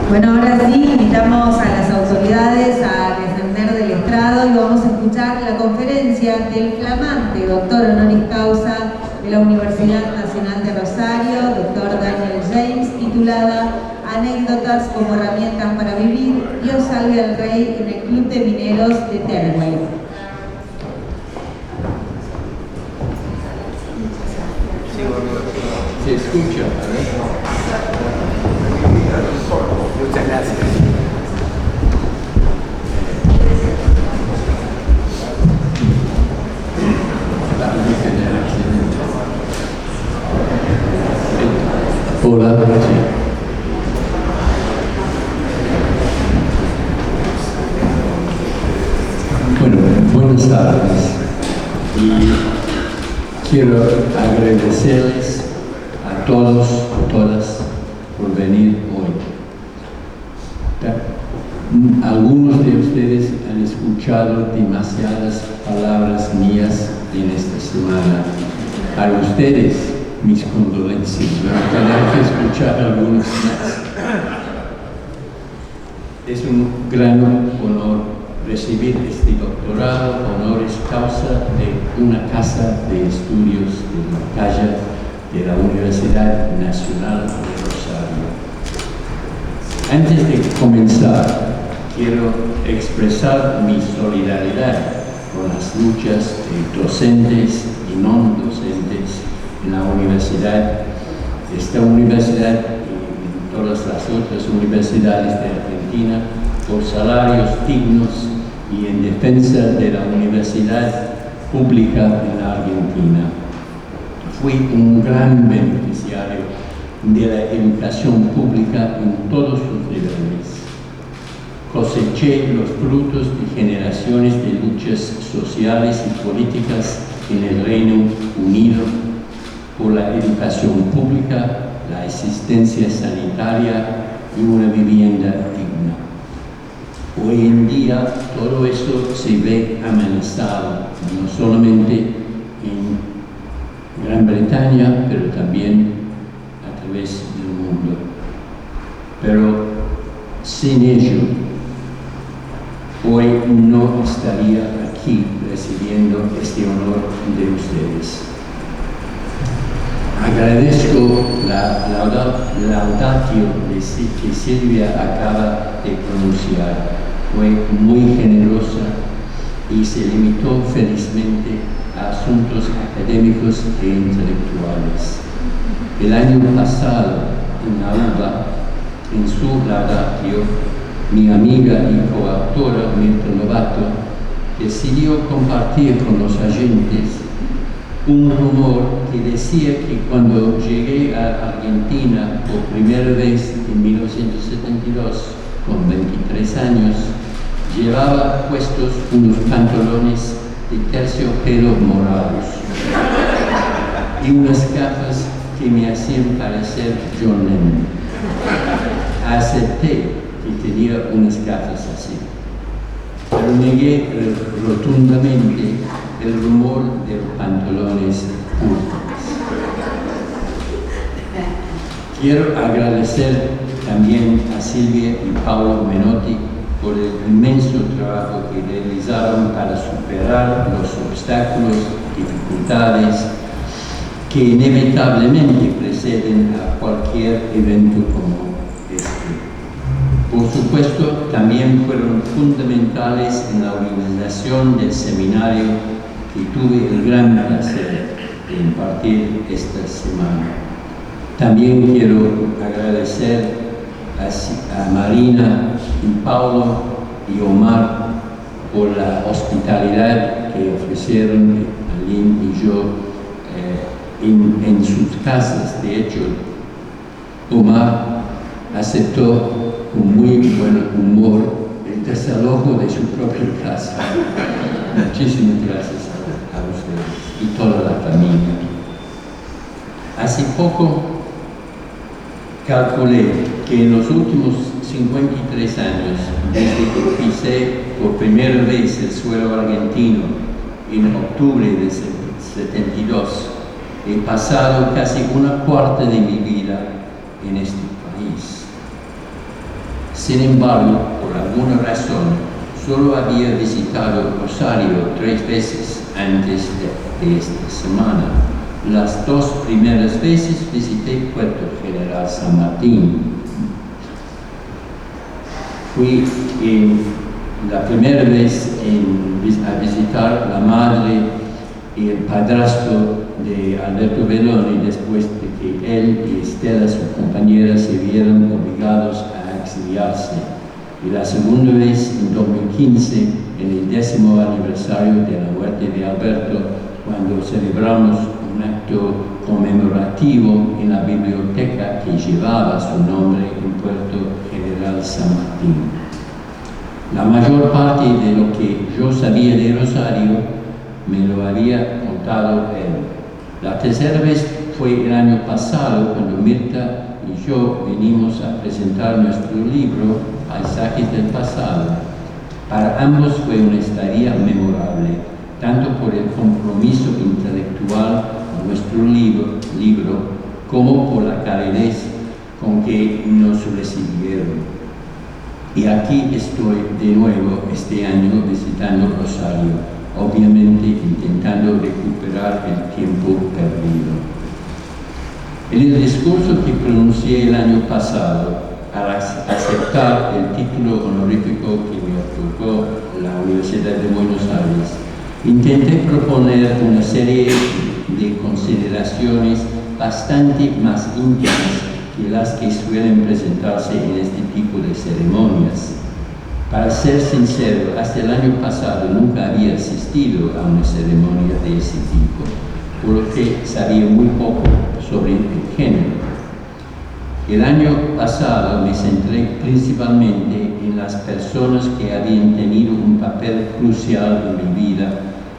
Bueno, ahora sí, invitamos a las autoridades a descender del estrado y vamos a escuchar la conferencia del flamante doctor honoris causa de la Universidad Nacional de Rosario, doctor Daniel James, titulada Anécdotas como herramientas para vivir, Dios salve al rey en el Club de Mineros de Teruel. Se escucha, muchas gracias. Hola, bueno, buenas tardes y quiero agradecerles a todos y todas por venir hoy. Algunos de ustedes han escuchado demasiadas palabras mías en esta semana. A ustedes, mis condolencias, van a tener que escuchar algunas más. Es un gran honor recibir este doctorado honoris causa de una casa de estudios de la calle de la Universidad Nacional de Rosario. Antes de comenzar, quiero expresar mi solidaridad con las luchas de docentes y no docentes en la universidad, esta universidad y todas las otras universidades de Argentina, por salarios dignos y en defensa de la universidad pública en la Argentina. Fui un gran beneficiario de la educación pública en todos sus niveles. Coseché los frutos de generaciones de luchas sociales y políticas en el Reino Unido por la educación pública, la asistencia sanitaria y una vivienda digna. Hoy en día todo eso se ve amenazado, no solamente en Gran Bretaña, pero también a través del mundo. Pero sin ello, hoy no estaría aquí recibiendo este honor de ustedes. Agradezco la laudatio que Silvia acaba de pronunciar. Fue muy generosa y se limitó felizmente a asuntos académicos e intelectuales. El año pasado, en la UBA, en su laudatio, mi amiga y coautora Mirta Novato decidió compartir con los oyentes un rumor que decía que cuando llegué a Argentina por primera vez en 1972, con 23 años, llevaba puestos unos pantalones de terciopelo morados y unas gafas que me hacían parecer John Lennon. Acepté que tenía unas gafas así, pero negué rotundamente el rumor de los pantalones púrpuras. Quiero agradecer también a Silvia y Paolo Menotti por el inmenso trabajo que realizaron para superar los obstáculos y dificultades que inevitablemente preceden a cualquier evento como este. Por supuesto, también fueron fundamentales en la organización del seminario que tuve el gran placer de impartir esta semana. También quiero agradecer a Marina y Paulo y Omar por la hospitalidad que ofrecieron a Lynn y yo en sus casas. De hecho, Omar aceptó con muy buen humor el desalojo de su propia casa. Muchísimas gracias a ustedes y toda la familia. Hace poco calculé que en los últimos 53 años, desde que pisé por primera vez el suelo argentino en octubre de 72, he pasado casi una cuarta de mi vida en este país. Sin embargo, por alguna razón, solo había visitado Rosario 3 veces antes de esta semana. Las 2 primeras veces visité Puerto General San Martín. Fui la primera vez a visitar la madre y el padrastro de Alberto Belloni después de que él y Estela, su compañera, se vieron obligados a exiliarse. Y la segunda vez en 2015, en el 10º aniversario de la muerte de Alberto, cuando celebramos un acto conmemorativo en la biblioteca que llevaba su nombre en Puerto General San Martín. La mayor parte de lo que yo sabía de Rosario me lo había contado él. La tercera vez fue el año pasado, cuando Mirta y yo venimos a presentar nuestro libro, Paisajes del Pasado. Para ambos fue una estadía memorable, tanto por el compromiso intelectual con nuestro libro como por la calidez con que nos recibieron. Y aquí estoy de nuevo este año visitando Rosario, obviamente intentando recuperar el tiempo perdido. En el discurso que pronuncié el año pasado, al aceptar el título honorífico que me otorgó la Universidad de Buenos Aires, intenté proponer una serie de consideraciones bastante más íntimas que las que suelen presentarse en este tipo de ceremonias. Para ser sincero, hasta el año pasado nunca había asistido a una ceremonia de ese tipo, por lo que sabía muy poco sobre el género. El año pasado me centré principalmente en las personas que habían tenido un papel crucial en mi vida,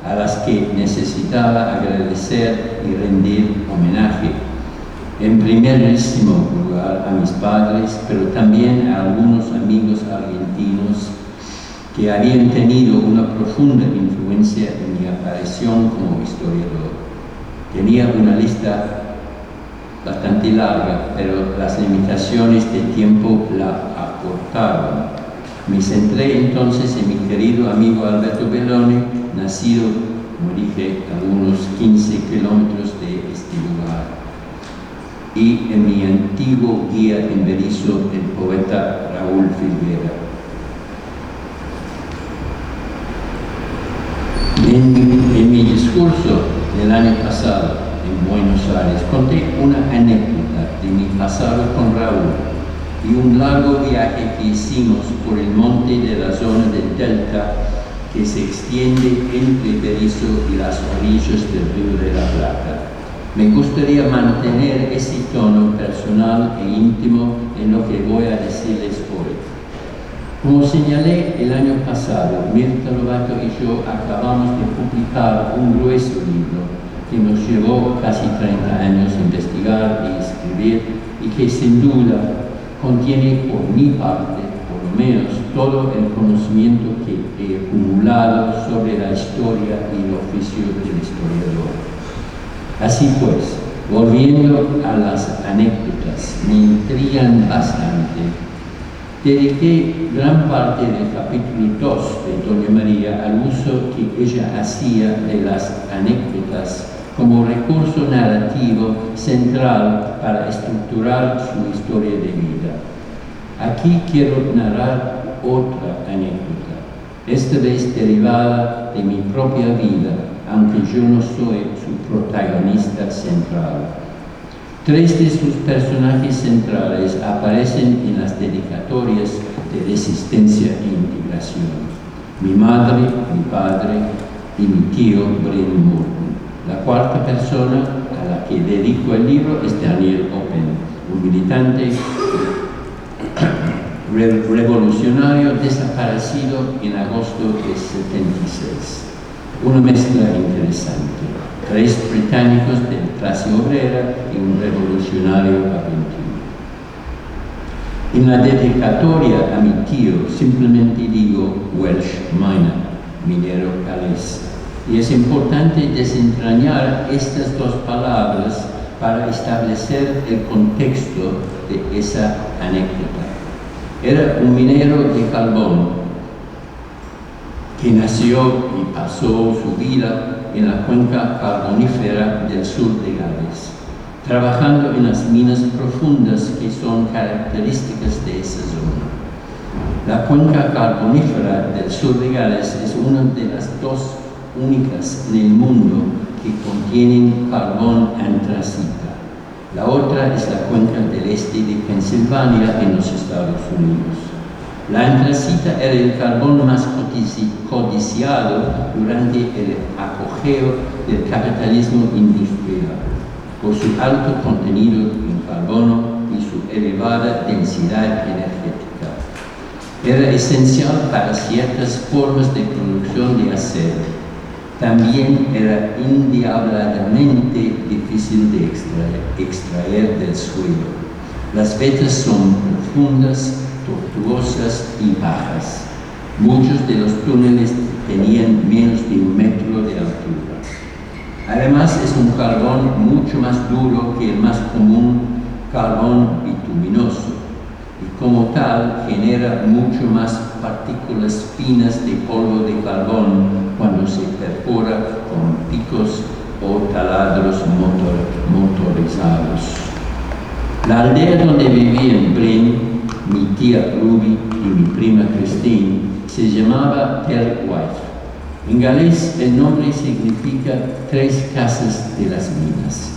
a las que necesitaba agradecer y rendir homenaje. En primerísimo lugar a mis padres, pero también a algunos amigos argentinos que habían tenido una profunda influencia en mi aparición como historiador. Tenía una lista bastante larga, pero las limitaciones de tiempo la acortaron. Me centré entonces en mi querido amigo Alberto Belloni, nacido, como dije, a unos 15 kilómetros de este lugar, y en mi antiguo guía en Berisso, el poeta Raúl Filguera. En mi discurso del año pasado en Buenos Aires conté una anécdota de mi pasado con Raúl y un largo viaje que hicimos por el monte de la zona del Delta que se extiende entre Berisso y las orillas del Río de la Plata. Me gustaría mantener ese tono personal e íntimo en lo que voy a decirles hoy. Como señalé el año pasado, Mirta Lobato y yo acabamos de publicar un grueso libro que nos llevó casi 30 años investigar y escribir y que sin duda contiene por mi parte, por lo menos, todo el conocimiento que he acumulado sobre la historia y el oficio del historiador. Así pues, volviendo a las anécdotas, me intrigan bastante. Dediqué gran parte del capítulo 2 de Doña María al uso que ella hacía de las anécdotas como recurso narrativo central para estructurar su historia de vida. Aquí quiero narrar otra anécdota, esta vez derivada de mi propia vida, aunque yo no soy su protagonista central. 3 de sus personajes centrales aparecen en las dedicatorias de Resistencia e Integración: mi madre, mi padre y mi tío Brian Morton. La cuarta persona a la que dedico el libro es Daniel Open, un militante revolucionario desaparecido en agosto de 76. Una mezcla interesante: 3 británicos de clase obrera y un revolucionario argentino. En la dedicatoria a mi tío simplemente digo Welsh miner, minero galés. Y es importante desentrañar estas 2 palabras para establecer el contexto de esa anécdota. Era un minero de carbón que nació y pasó su vida en la cuenca carbonífera del sur de Gales, trabajando en las minas profundas que son características de esa zona. La cuenca carbonífera del sur de Gales es una de las dos únicas en el mundo que contienen carbón antracita. La otra es la cuenca del este de Pensilvania en los Estados Unidos. La antracita era el carbón más codiciado durante el apogeo del capitalismo industrial, por su alto contenido en carbono y su elevada densidad energética. Era esencial para ciertas formas de producción de acero. También era inviablemente difícil de extraer del suelo. Las vetas son profundas, tortuosas y bajas. Muchos de los túneles tenían menos de 1 metro de altura. Además, es un carbón mucho más duro que el más común carbón bituminoso y como tal genera mucho más partículas finas de polvo de carbón cuando se perfora con picos o taladros motorizados. La aldea donde vivían Bryn, mi tía Ruby y mi prima Christine se llamaba Telwyth. En galés el nombre significa 3 casas de las minas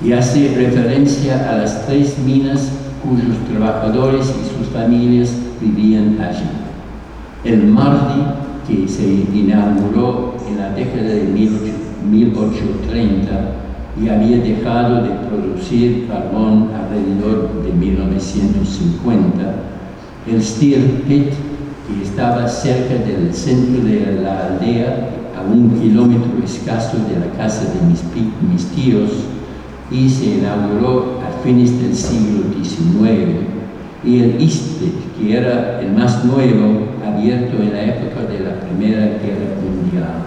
y hace referencia a las 3 minas cuyos trabajadores y sus familias vivían allí. El Mardi, que se inauguró en la década de 1830 y había dejado de producir carbón alrededor de 1950, el Steel Pit, que estaba cerca del centro de la aldea, a 1 kilómetro escaso de la casa de mis tíos, y se inauguró a fines del siglo XIX, y el East Pit, que era el más nuevo, abierto en la época de la Primera Guerra Mundial,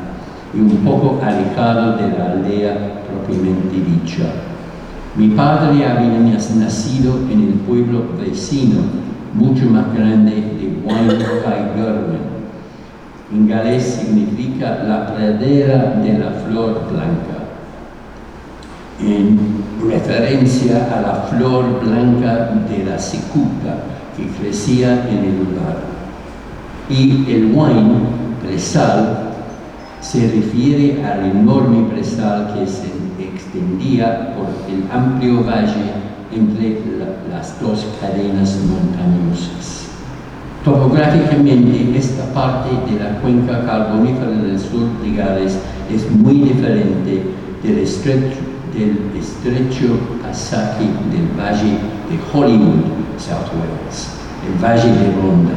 y un poco alejado de la aldea propiamente dicha. Mi padre había nacido en el pueblo vecino, mucho más grande, de Wynn-Caergurwen. En galés significa la pradera de la flor blanca, en referencia a la flor blanca de la cicuta que crecía en el lugar. Y el Wyn, presal, se refiere al enorme presal que se extendía por el amplio valle entre las dos cadenas montañosas. Topográficamente, esta parte de la cuenca carbonífera del sur de Gales es muy diferente del estrecho pasaje del valle de Hollywood, South Wales, el valle de Ronda,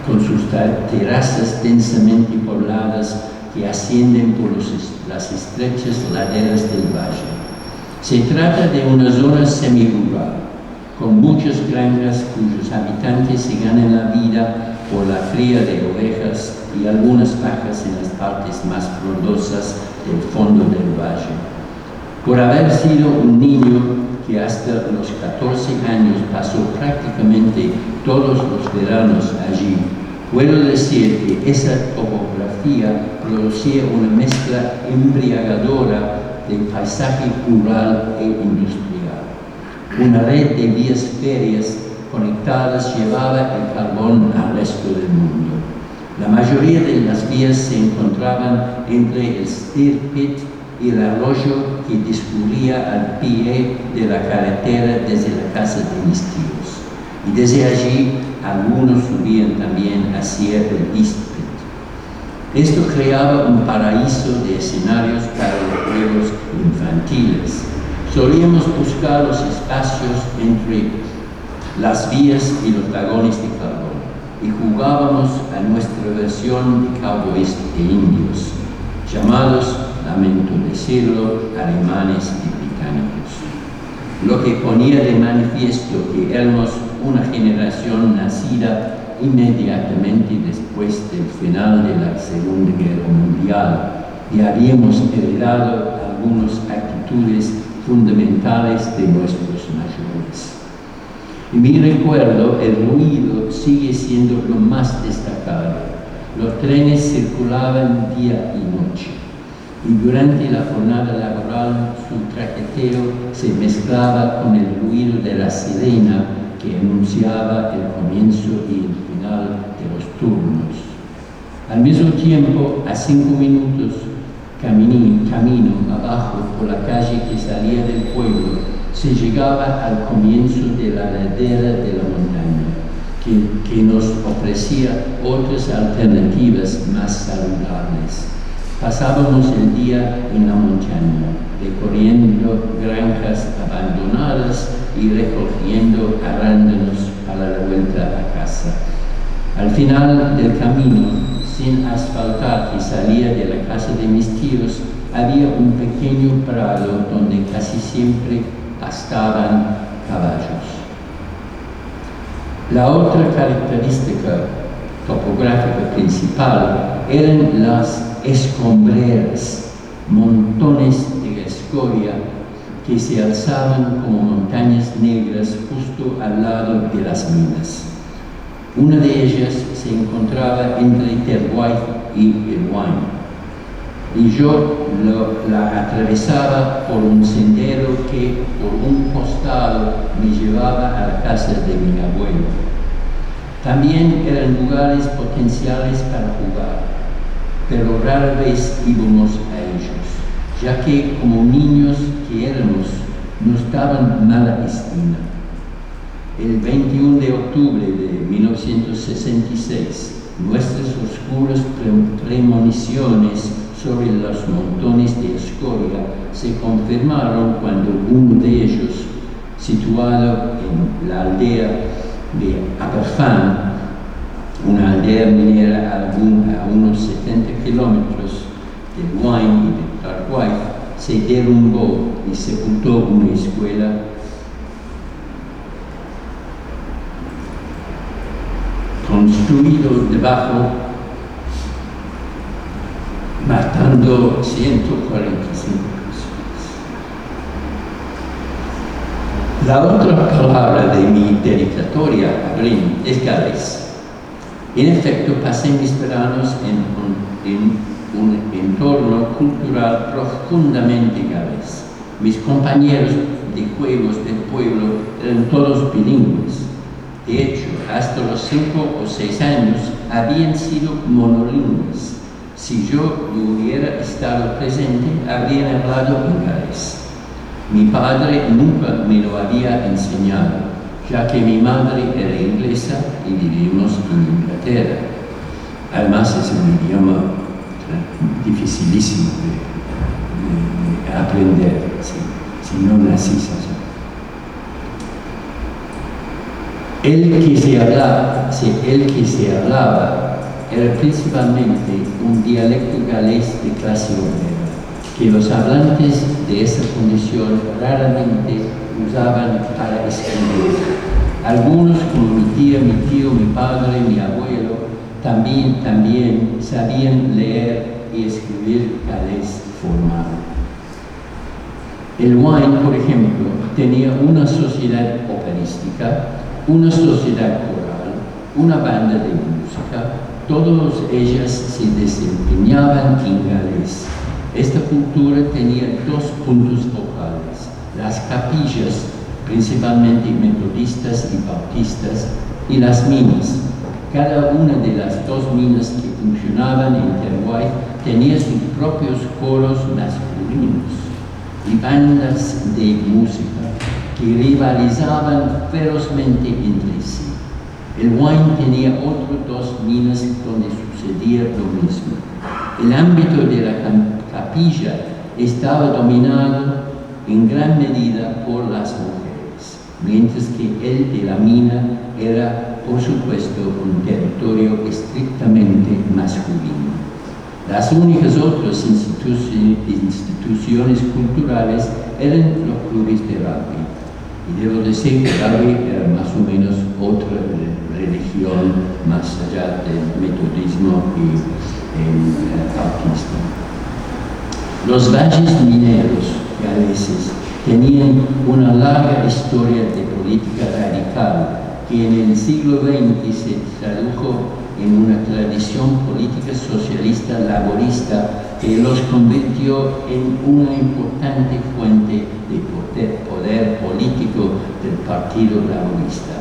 con sus terrazas densamente pobladas que ascienden por las estrechas laderas del valle. Se trata de una zona semirural, con muchas granjas cuyos habitantes se ganan la vida por la cría de ovejas y algunas vacas en las partes más frondosas del fondo del valle. Por haber sido un niño que hasta los 14 años pasó prácticamente todos los veranos allí, puedo decir que esa topografía producía una mezcla embriagadora de paisaje rural e industrial. Una red de vías férreas conectadas llevaba el carbón al resto del mundo. La mayoría de las vías se encontraban entre el Steel Pit y el arroyo que discurría al pie de la carretera desde la casa de mis tíos. Y desde allí algunos subían también hacia el East Pit. Esto creaba un paraíso de escenarios para los juegos infantiles. Solíamos buscar los espacios entre las vías y los vagones de carbón y jugábamos a nuestra versión de cowboys e indios, llamados, lamento decirlo, alemanes y británicos. Lo que ponía de manifiesto que éramos una generación nacida inmediatamente después del final de la Segunda Guerra Mundial y habíamos heredado algunas actitudes fundamentales de nuestros mayores. En mi recuerdo, el ruido sigue siendo lo más destacado. Los trenes circulaban día y noche, y durante la jornada laboral su traqueteo se mezclaba con el ruido de la sirena que anunciaba el comienzo y el final de los turnos. Al mismo tiempo, a 5 minutos camino abajo por la calle que salía del pueblo, se llegaba al comienzo de la ladera de la montaña, que nos ofrecía otras alternativas más saludables. Pasábamos el día en la montaña, recorriendo granjas abandonadas y recogiendo arándanos para la vuelta a casa. Al final del camino, sin asfaltar que salía de la casa de mis tíos, había un pequeño prado donde casi siempre pastaban caballos. La otra característica topográfica principal eran las escombreras, montones de escoria que se alzaban como montañas negras justo al lado de las minas. Una de ellas se encontraba entre Terguay y el Huayno, y yo la atravesaba por un sendero que por un costado me llevaba a la casa de mi abuelo. También eran lugares potenciales para jugar, pero rara vez íbamos a ellos, ya que como niños que éramos, nos daban mala estima. El 21 de octubre de 1966, nuestras oscuras premoniciones sobre los montones de escoria se confirmaron cuando uno de ellos, situado en la aldea de Aberfán, una aldea minera a unos 70 kilómetros del Huayno y de Targuay, se derrumbó y sepultó una escuela construido debajo, matando 145 personas. La otra palabra de mi dedicatoria a Brin es galés. En efecto, pasé mis veranos en un entorno cultural profundamente galés. Mis compañeros de juegos del pueblo eran todos bilingües. De hecho, hasta los 5 o 6 años habían sido monolingües. Si yo hubiera estado presente, habrían hablado en galés. Mi padre nunca me lo había enseñado, ya que mi madre era inglesa y vivimos en Inglaterra. Además, es un idioma dificilísimo de aprender si no nacís allá. El que se hablaba era principalmente un dialecto galés de clase obrera, que los hablantes de esa condición raramente usaban para escribir. Algunos, como mi tía, mi tío, mi padre, mi abuelo, también sabían leer y escribir galés formal. El Huayno, por ejemplo, tenía una sociedad operística, una sociedad coral, una banda de música. Todas ellas se desempeñaban en galés. Esta cultura tenía 2 puntos focales: las capillas, principalmente metodistas y bautistas, y las minas. Cada una de las 2 minas que funcionaban en Terguay tenía sus propios coros masculinos y bandas de música que rivalizaban ferozmente entre sí. El Huayno tenía otras 2 minas donde sucedía lo mismo. El ámbito de la capilla estaba dominado en gran medida por las mujeres, mientras que el de la mina era, por supuesto, un territorio estrictamente masculino. Las únicas otras instituciones culturales eran los clubes de rugby. Y debo decir que rugby era más o menos otra religión más allá del metodismo y el bautismo. Los valles mineros galeses tenían una larga historia de política radical que en el siglo XX se tradujo en una tradición política socialista laborista que los convirtió en una importante fuente de poder político del Partido Laborista.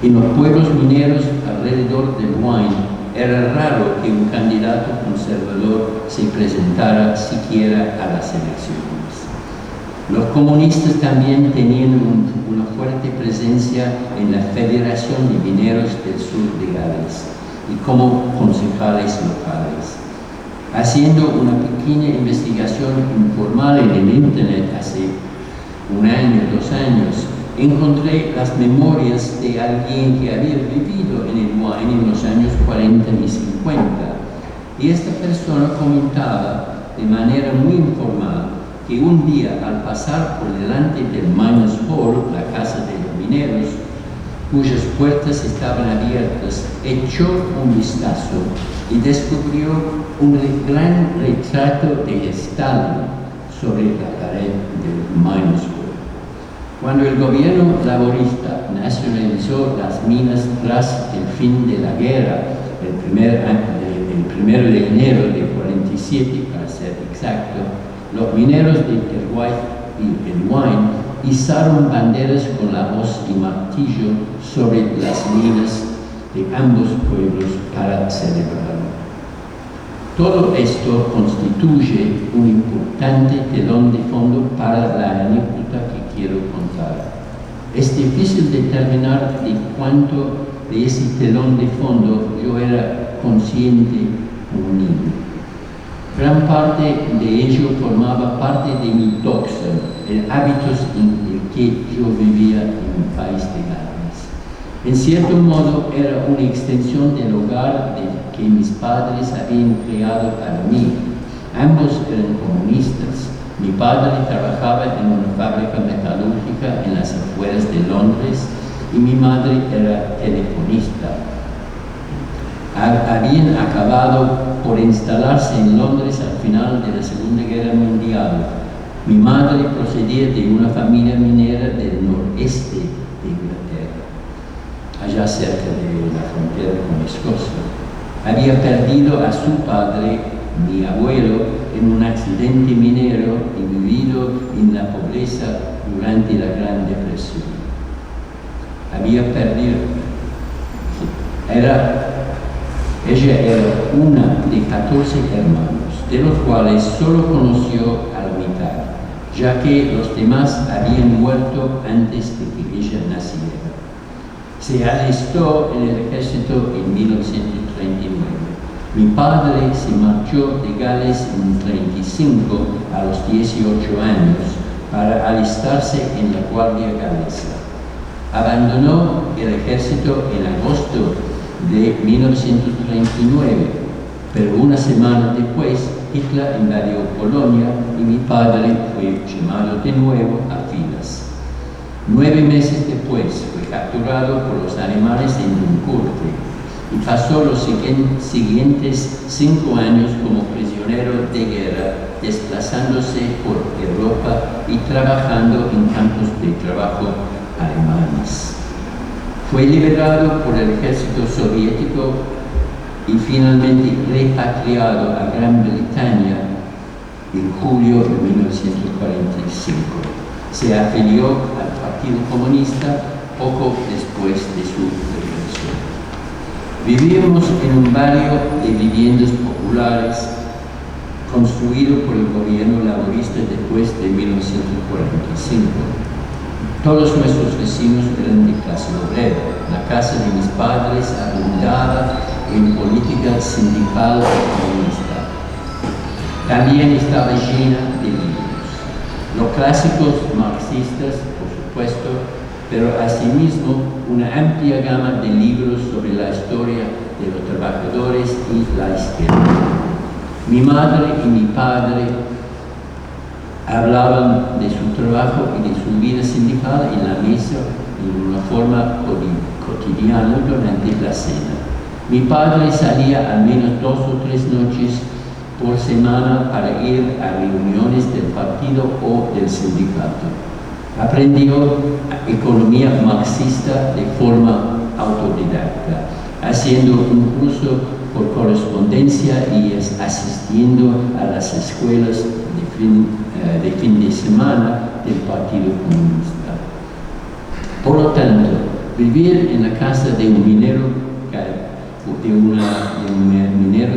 En los pueblos mineros alrededor del Wayne era raro que un candidato conservador se presentara siquiera a las elecciones. Los comunistas también tenían una fuerte presencia en la Federación de Mineros del Sur de Gales y como concejales locales. Haciendo una pequeña investigación informal en el Internet hace un año, 2 años, encontré las memorias de alguien que había vivido en el Wayne en los años 40 y 50. Y esta persona comentaba de manera muy informal que un día al pasar por delante del Miners Hall, la casa de los mineros, cuyas puertas estaban abiertas, echó un vistazo y descubrió un gran retrato de Stalin sobre la pared del Miners Hall. Cuando el gobierno laborista nacionalizó las minas tras el fin de la guerra, el 1 de enero de 47 para ser exacto, los mineros de Terway y el Wayne izaron banderas con la hoz y martillo sobre las minas de ambos pueblos para celebrarlo. Todo esto constituye un importante telón de fondo para la anécdota que quiero contar. Es difícil determinar de cuánto de ese telón de fondo yo era consciente como niño. Gran parte de ello formaba parte de mi doxa, el hábitos en el que yo vivía en un país de Gales. En cierto modo era una extensión del hogar que mis padres habían creado para mí. Ambos eran comunistas. Mi padre trabajaba en una fábrica metalúrgica en las afueras de Londres y mi madre era telefonista. Habían acabado por instalarse en Londres al final de la Segunda Guerra Mundial. Mi madre procedía de una familia minera del noreste de Inglaterra, allá cerca de la frontera con Escocia. Había perdido a su padre, mi abuelo, en un accidente minero y vivido en la pobreza durante la Gran Depresión. Ella era una de 14 hermanos, de los cuales solo conoció a la mitad, ya que los demás habían muerto antes de que ella naciera. Se alistó en el ejército en 1939. Mi padre se marchó de Gales en 1935 a los 18 años para alistarse en la Guardia Galesa. Abandonó el ejército en agosto de 1939, pero una semana después Hitler invadió Polonia y mi padre fue llamado de nuevo a filas. 9 meses después fue capturado por los alemanes en Dunkerque y pasó los siguientes 5 años como prisionero de guerra, desplazándose por Europa y trabajando en campos de trabajo alemanes. Fue liberado por el ejército soviético y finalmente repatriado a Gran Bretaña en julio de 1945. Se afilió al Partido Comunista poco después de su regreso. Vivíamos en un barrio de viviendas populares construido por el gobierno laborista después de 1945. Todos nuestros vecinos eran de clase obrera. La casa de mis padres abundaba en política sindical comunista. También estaba llena de libros. Los clásicos marxistas, por supuesto, pero asimismo una amplia gama de libros sobre la historia de los trabajadores y la izquierda. Mi madre y mi padre hablaban de su trabajo y de su vida sindical en la mesa en una forma cotidiana durante la cena. Mi padre salía al menos 2 o 3 noches por semana para ir a reuniones del partido o del sindicato. Aprendió economía marxista de forma autodidacta, haciendo un curso por correspondencia y asistiendo a las escuelas de fin de semana del Partido Comunista. Por lo tanto, vivir en la casa de un minero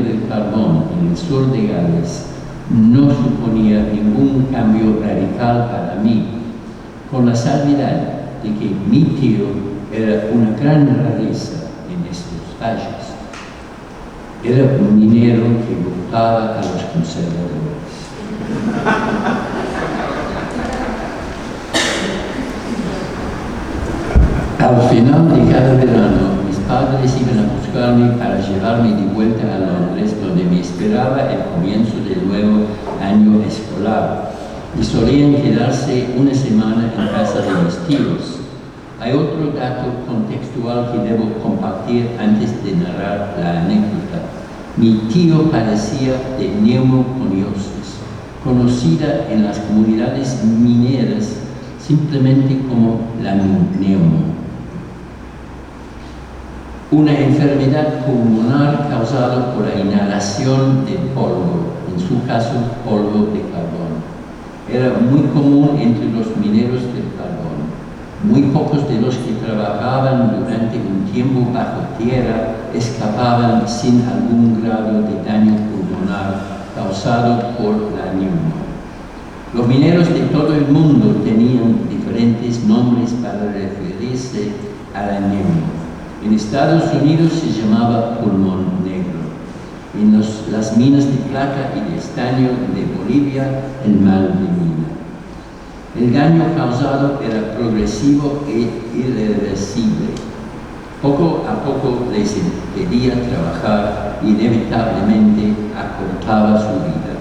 del carbón en el sur de Gales no suponía ningún cambio radical para mí, con la salvedad de que mi tío era una gran rareza en estos valles. Era un minero que votaba a los conservadores. Al final de cada verano, mis padres iban a buscarme para llevarme de vuelta a Londres, donde me esperaba el comienzo del nuevo año escolar, y solían quedarse una semana en casa de mis tíos. Hay otro dato contextual que debo compartir antes de narrar la anécdota. Mi tío padecía de neumoconiosis, conocida en las comunidades mineras simplemente como la neumo. Una enfermedad pulmonar causada por la inhalación de polvo, en su caso polvo de carbón. Era muy común entre los mineros del carbón. Muy pocos de los que trabajaban durante un tiempo bajo tierra escapaban sin algún grado de daño pulmonar causado por la neumo. Los mineros de todo el mundo tenían diferentes nombres para referirse a la neumo. En Estados Unidos se llamaba pulmón negro. En las minas de plata y de estaño de Bolivia, el mal de mina. El daño causado era progresivo e irreversible. Poco a poco les impedía trabajar y inevitablemente acortaba su vida,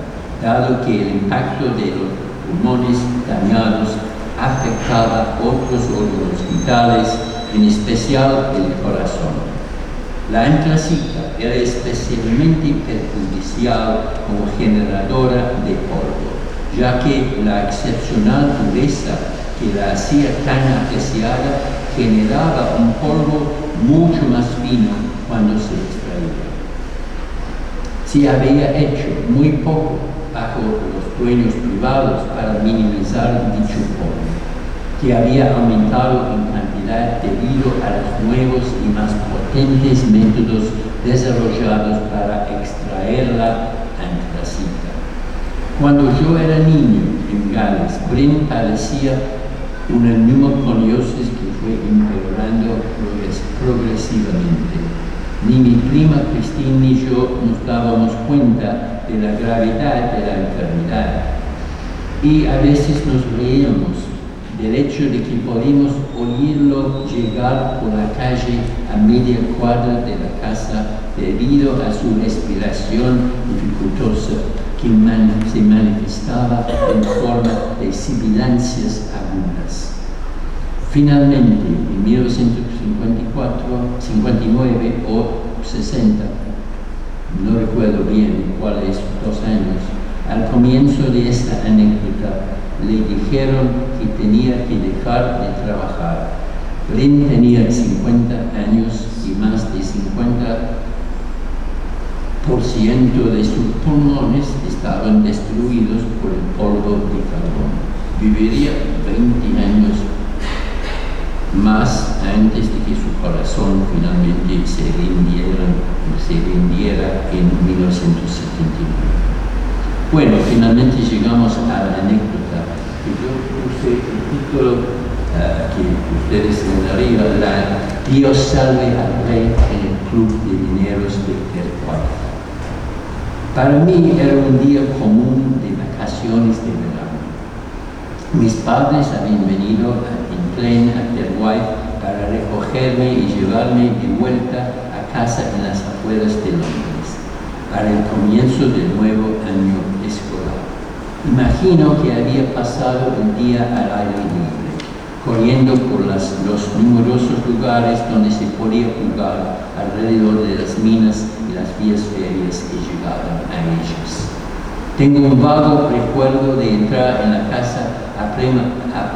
dado que el impacto de los pulmones dañados afectaba otros órganos vitales, en especial el corazón. La antracita era especialmente perjudicial como generadora de polvo, ya que la excepcional dureza que la hacía tan apreciada generaba un polvo mucho más fino cuando se extraía. Se había hecho muy poco bajo los dueños privados para minimizar dicho polvo, que había aumentado en cantidad debido a los nuevos y más potentes métodos desarrollados para extraer la antracita. Cuando yo era niño en Gales, Bryn padecía una neumoconiosis que fue empeorando progresivamente. Ni mi prima Christine ni yo nos dábamos cuenta de la gravedad de la enfermedad y a veces nos reíamos del hecho de que podíamos oírlo llegar por la calle a media cuadra de la casa debido a su respiración dificultosa que se manifestaba en forma de sibilancias agudas. Finalmente, en 1954, 59 o 60, no recuerdo bien cuáles 2 años, al comienzo de esta anécdota, le dijeron que tenía que dejar de trabajar. Bryn tenía 50 años y más de 50% de sus pulmones estaban destruidos por el polvo de carbón. Viviría 20 años más antes de que su corazón finalmente se rindiera en 1979. Bueno, finalmente llegamos a la anécdota que yo puse el título que ustedes ven arriba, Dios salve al rey en el club de mineros de Tercuay. Para mí era un día común de vacaciones de verano. Mis padres habían venido en tren a Tercuay para recogerme y llevarme de vuelta a casa en las afueras de Londres, para el comienzo del nuevo año escolar. Imagino que había pasado el día al aire libre, corriendo por los numerosos lugares donde se podía jugar alrededor de las minas y las vías férreas que llegaban a ellas. Tengo un vago recuerdo de entrar en la casa a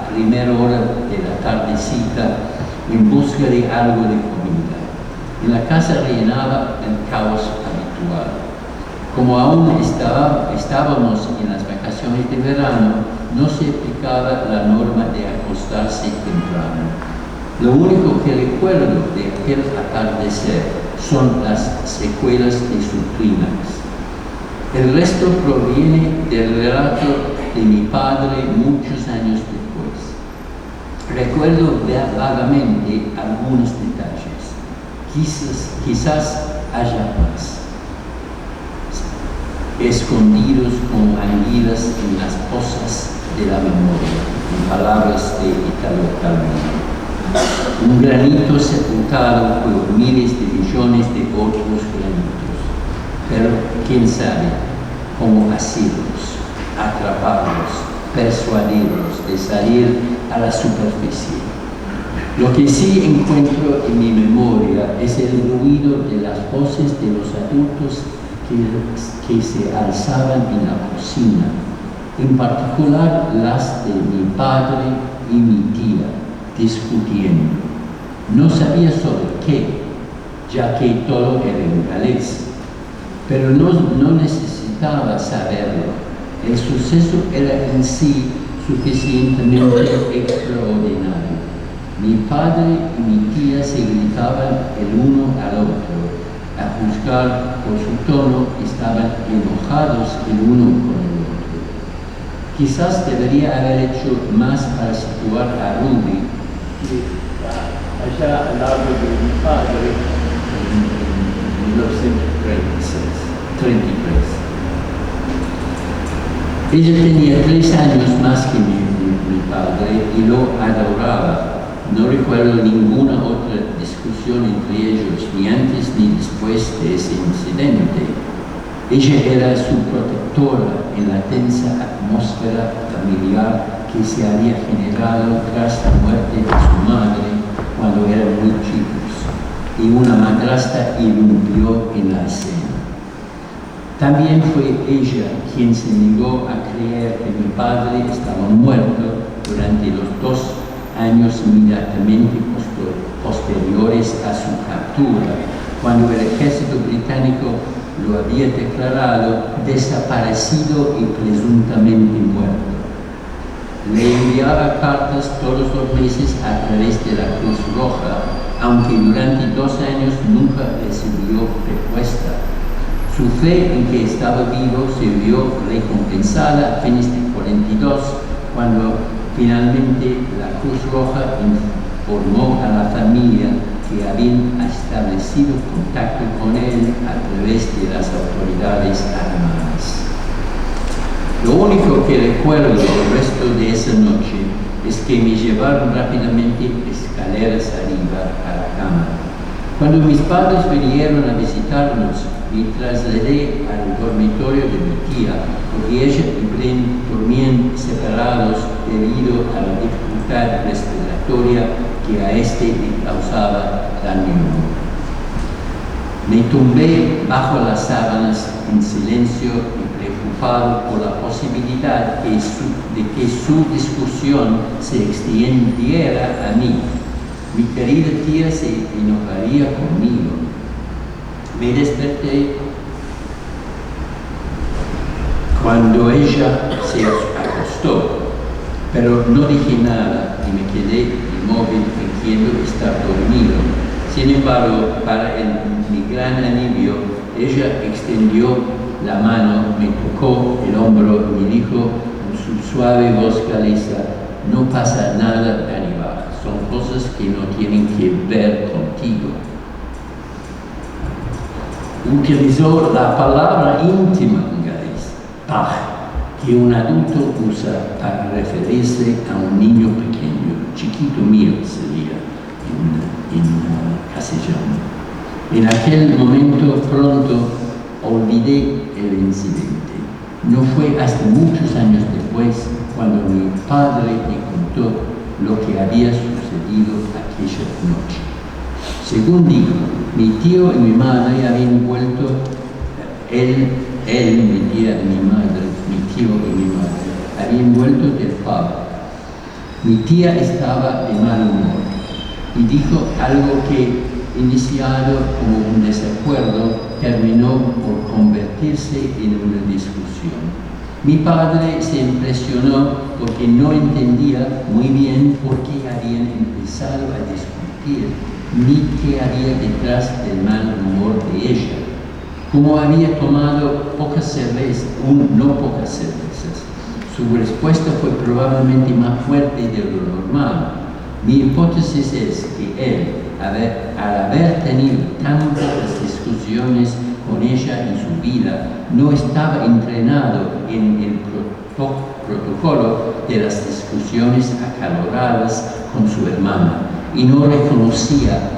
primera hora de la tardecita en busca de algo de comida. En la casa reinaba el caos habitual. Como aún estábamos en las vacaciones de verano, no se aplicaba la norma de acostarse temprano. Lo único que recuerdo de aquel atardecer son las secuelas de su clímax. El resto proviene del relato de mi padre muchos años después. Recuerdo vagamente algunos detalles. Quizás haya más, escondidos como anguilas en las pozas de la memoria, en palabras de Italo Calvino. Un granito sepultado por miles de millones de otros granitos. Pero quién sabe cómo asirlos, atraparlos, persuadirlos de salir a la superficie. Lo que sí encuentro en mi memoria es el ruido de las voces de los adultos que se alzaban en la cocina, en particular las de mi padre y mi tía, discutiendo. No sabía sobre qué, ya que todo era en galés, pero no necesitaba saberlo. El suceso era en sí suficientemente extraordinario. Mi padre y mi tía se gritaban el uno al otro. A juzgar por su tono, estaban enojados el uno con el otro. Quizás debería haber hecho más para situar a Ruby, allá al lado de mi padre, en 1933. Ella tenía 3 años más que mi padre y lo adoraba. No recuerdo ninguna otra discusión entre ellos, ni antes ni después de ese incidente. Ella era su protectora en la tensa atmósfera familiar que se había generado tras la muerte de su madre cuando eran muy chicos, y una madrastra irrumpió en la escena. También fue ella quien se negó a creer que mi padre estaba muerto durante los 2 años inmediatamente posteriores a su captura, cuando el ejército británico lo había declarado desaparecido y presuntamente muerto. Le enviaba cartas todos los meses a través de la Cruz Roja, aunque durante 2 años nunca recibió respuesta. Su fe en que estaba vivo se vio recompensada a fines de 42, cuando finalmente la Cruz Roja informó a la familia que habían establecido contacto con él a través de las autoridades alemanas. Lo único que recuerdo del resto de esa noche es que me llevaron rápidamente escaleras arriba a la cama. Cuando mis padres vinieron a visitarnos, me trasladé al dormitorio de mi tía, porque ella y Bren dormían separados debido a la dificultad respiratoria que a este le causaba la neumonía. Me tumbé bajo las sábanas en silencio y preocupado por la posibilidad de que su discusión se extendiera a mí. Mi querida tía se enojaría conmigo. Me desperté cuando ella se acostó, pero no dije nada y me quedé inmóvil fingiendo estar dormido. Sin embargo, para mi gran alivio, ella extendió la mano, me tocó el hombro y me dijo con su suave voz galesa: no pasa nada, Aníbal, son cosas que no tienen que ver contigo. Utilizó la palabra íntima en galés, paj, que un adulto usa para referirse a un niño pequeño, chiquito mío sería en castellano. En aquel momento pronto olvidé el incidente. No fue hasta muchos años después cuando mi padre me contó lo que había sucedido aquella noche. Según dijo, mi tío y mi madre habían vuelto, él, mi tía y mi madre, tío y mi madre, habían vuelto del pub. Mi tía estaba de mal humor y dijo algo que, iniciado como un desacuerdo, terminó por convertirse en una discusión. Mi padre se impresionó porque no entendía muy bien por qué habían empezado a discutir, ni qué había detrás del mal humor de ella. Como había tomado pocas cervezas, no pocas cervezas, su respuesta fue probablemente más fuerte de lo normal. Mi hipótesis es que él, al haber tenido tantas discusiones con ella en su vida, no estaba entrenado en el protocolo de las discusiones acaloradas con su hermana y no reconocía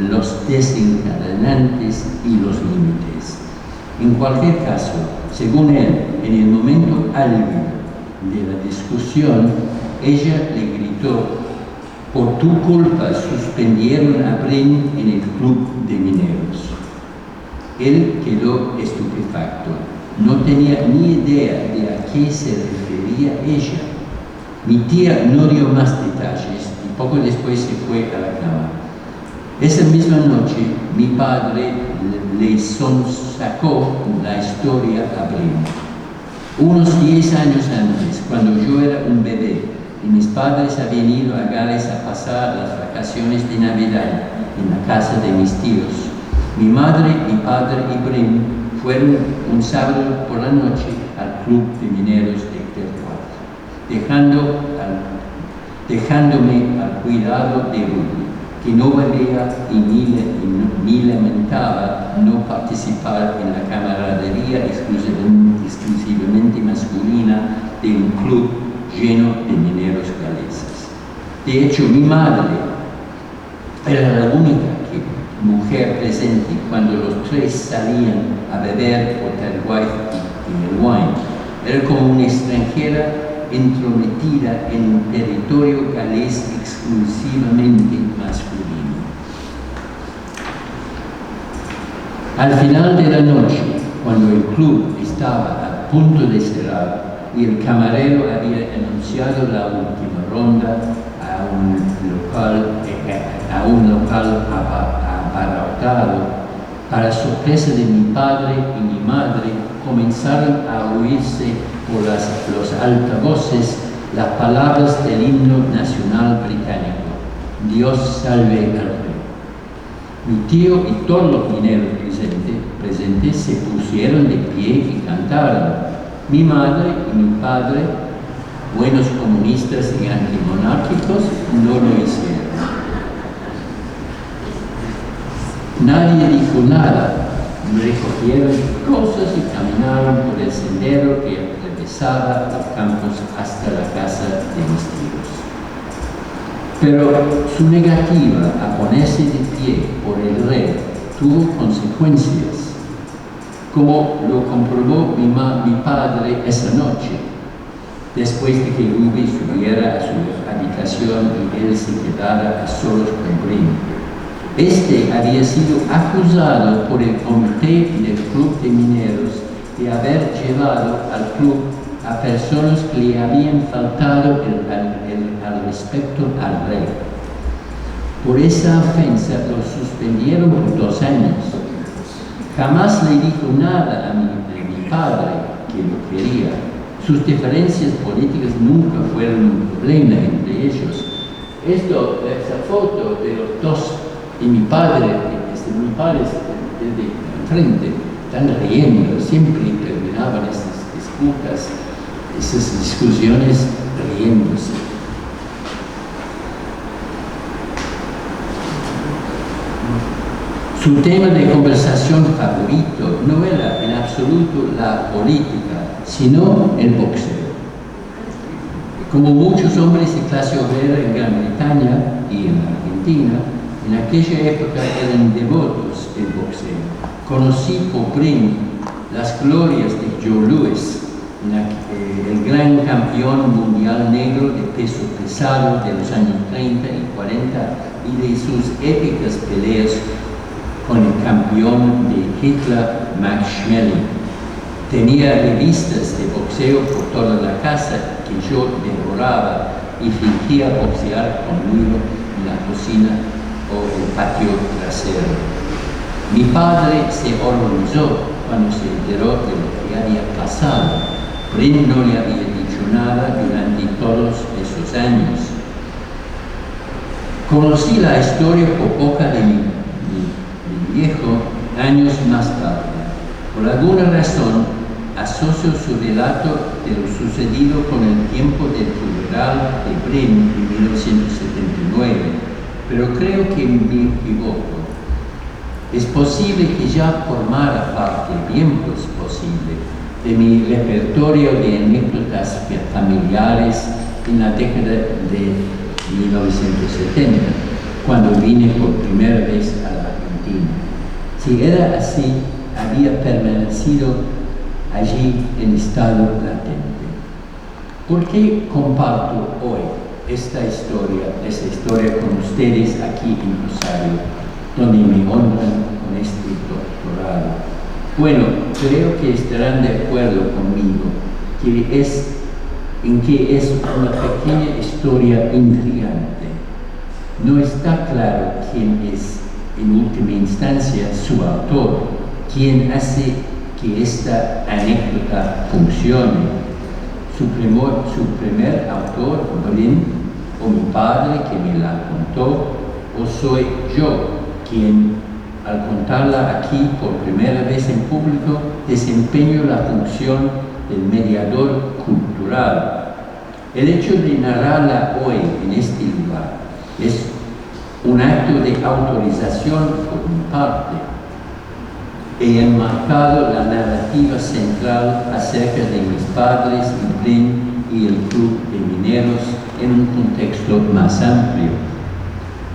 los desencadenantes y los límites. En cualquier caso, según él, en el momento álgido de la discusión, ella le gritó: por tu culpa suspendieron a Bren en el club de mineros. Él quedó estupefacto. No tenía ni idea de a qué se refería ella. Mi tía no dio más detalles y poco después se fue a la cama. Esa misma noche, mi padre le sacó la historia a Bren. Unos 10 años antes, cuando yo era un bebé, y mis padres habían ido a Gales a pasar las vacaciones de Navidad en la casa de mis tíos. Mi madre, mi padre y Bren fueron un sábado por la noche al club de mineros de Clermont, dejándome al cuidado de Rudy, que no bebía y ni lamentaba no participar en la camaradería exclusivamente masculina de un club lleno de mineros galeses. De hecho, mi madre era la única mujer presente cuando los tres salían a beber Hotel White y el wine. Era como una extranjera entrometida en un territorio galés exclusivamente masculino. Al final de la noche, cuando el club estaba a punto de cerrar y el camarero había anunciado la última ronda a un local abarrotado, para sorpresa de mi padre y mi madre, comenzaron a oírse por los altavoces las palabras del himno nacional británico: Dios salve al rey. Mi tío y todos los mineros presentes se pusieron de pie y cantaron. Mi madre y mi padre, buenos comunistas y antimonárquicos, no lo hicieron. Nadie dijo nada. Recogieron cosas y caminaron por el sendero que atravesaba los campos hasta la casa de mis tíos. Pero su negativa a ponerse de pie por el rey tuvo consecuencias, como lo comprobó mi padre esa noche, después de que Ruby subiera a su habitación y él se quedara a solos con Bren. Este había sido acusado por el comité del club de mineros de haber llevado al club a personas que le habían faltado al respeto al rey. Por esa ofensa lo suspendieron por 2 años. Jamás le dijo nada a mi padre que lo quería. Sus diferencias políticas nunca fueron un problema entre ellos. Esa foto de los dos y mi padre desde enfrente, están riendo, siempre terminaban esas disputas, esas discusiones riéndose. Su tema de conversación favorito no era en absoluto la política, sino el boxeo. Como muchos hombres de clase obrera en Gran Bretaña y en Argentina, en aquella época eran devotos del boxeo. Conocí por Bren las glorias de Joe Louis, el gran campeón mundial negro de peso pesado de los años 30 y 40, y de sus épicas peleas con el campeón de Hitler, Max Schmeling. Tenía revistas de boxeo por toda la casa que yo devoraba y fingía boxear conmigo en la cocina o el patio trasero. Mi padre se horrorizó cuando se enteró de lo que había pasado. Brin no le había dicho nada durante todos esos años. Conocí la historia por boca de mi viejo años más tarde. Por alguna razón, asocio su relato de lo sucedido con el tiempo del funeral de Brin de 1979, pero creo que me equivoco. Es posible que ya formara parte, bien pues posible, de mi repertorio de anécdotas familiares en la década de 1970, cuando vine por primera vez a la Argentina. Si era así, había permanecido allí en estado latente. ¿Por qué comparto hoy esta historia con ustedes aquí en Rosario, donde me honran con este doctorado? Bueno, creo que estarán de acuerdo conmigo en que es una pequeña historia intrigante. No está claro quién es, en última instancia, su autor, quién hace que esta anécdota funcione. Su primer autor, Brin, o mi padre que me la contó, o soy yo quien, al contarla aquí por primera vez en público, desempeño la función del mediador cultural. El hecho de narrarla hoy en este lugar es un acto de autorización por mi parte. He enmarcado la narrativa central acerca de mis padres y Brin y el Club de Mineros en un contexto más amplio.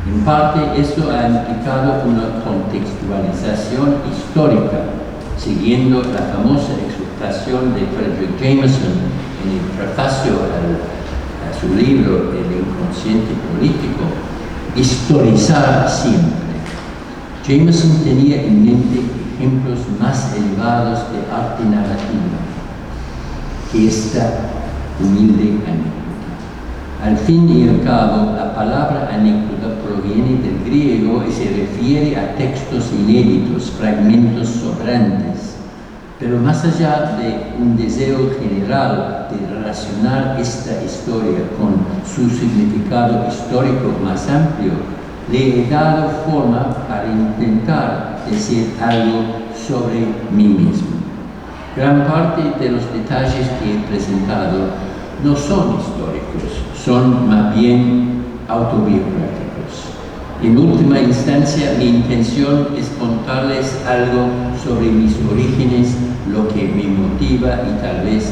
En parte, eso ha implicado una contextualización histórica, siguiendo la famosa exhortación de Frederick Jameson en el prefacio a su libro El inconsciente político: historizar siempre. Jameson tenía en mente ejemplos más elevados de arte narrativa que esta humilde anécdota. Al fin y al cabo, la palabra anécdota proviene del griego y se refiere a textos inéditos, fragmentos sobrantes. Pero más allá de un deseo general de relacionar esta historia con su significado histórico más amplio, le he dado forma para intentar decir algo sobre mí mismo. Gran parte de los detalles que he presentado no son históricos, son más bien autobiográficos. En última instancia, mi intención es contarles algo sobre mis orígenes, lo que me motiva y tal vez,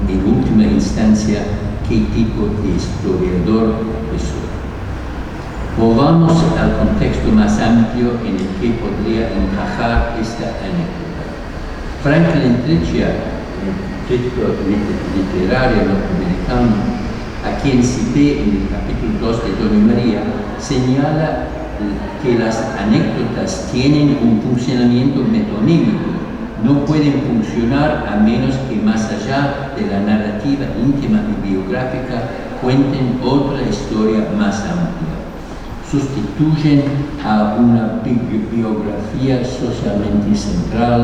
en última instancia, qué tipo de historiador soy. Volvamos al contexto más amplio en el que podría encajar esta anécdota. Franklin Tritchard, el crítico literario norteamericano, a quien cité en el capítulo 2 de Doña María, señala que las anécdotas tienen un funcionamiento metonímico, no pueden funcionar a menos que más allá de la narrativa íntima y biográfica cuenten otra historia más amplia. Sustituyen a una biografía socialmente central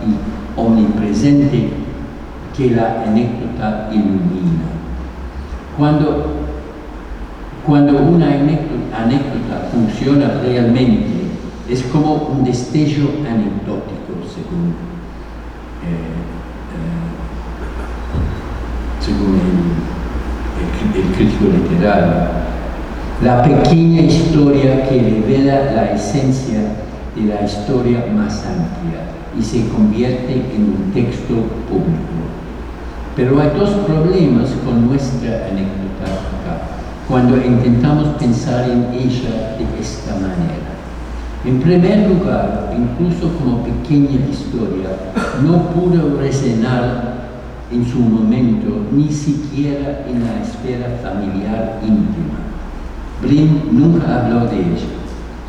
y omnipresente que la anécdota ilumina. Cuando una anécdota funciona realmente, es como un destello anecdótico, según el crítico literario. La pequeña historia que revela la esencia de la historia más amplia y se convierte en un texto público. Pero hay dos problemas con nuestra anécdota acá, cuando intentamos pensar en ella de esta manera. En primer lugar, incluso como pequeña historia, no pudo resonar en su momento, ni siquiera en la esfera familiar íntima. Brin nunca habló de ella.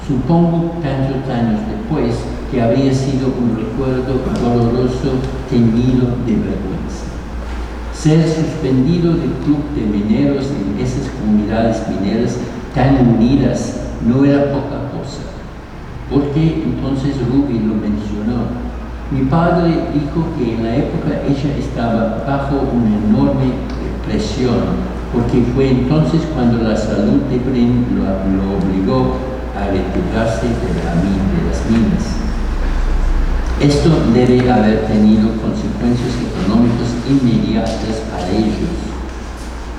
Supongo, tantos años después, que habría sido un recuerdo doloroso esposo teñido de vergüenza. Ser suspendido del club de mineros en esas comunidades mineras tan unidas no era poca cosa, porque entonces Ruby lo mencionó. Mi padre dijo que en la época ella estaba bajo una enorme presión, porque fue entonces cuando la salud de Bren lo obligó a retirarse de las minas. Esto debe haber tenido consecuencias económicas inmediatas para ellos.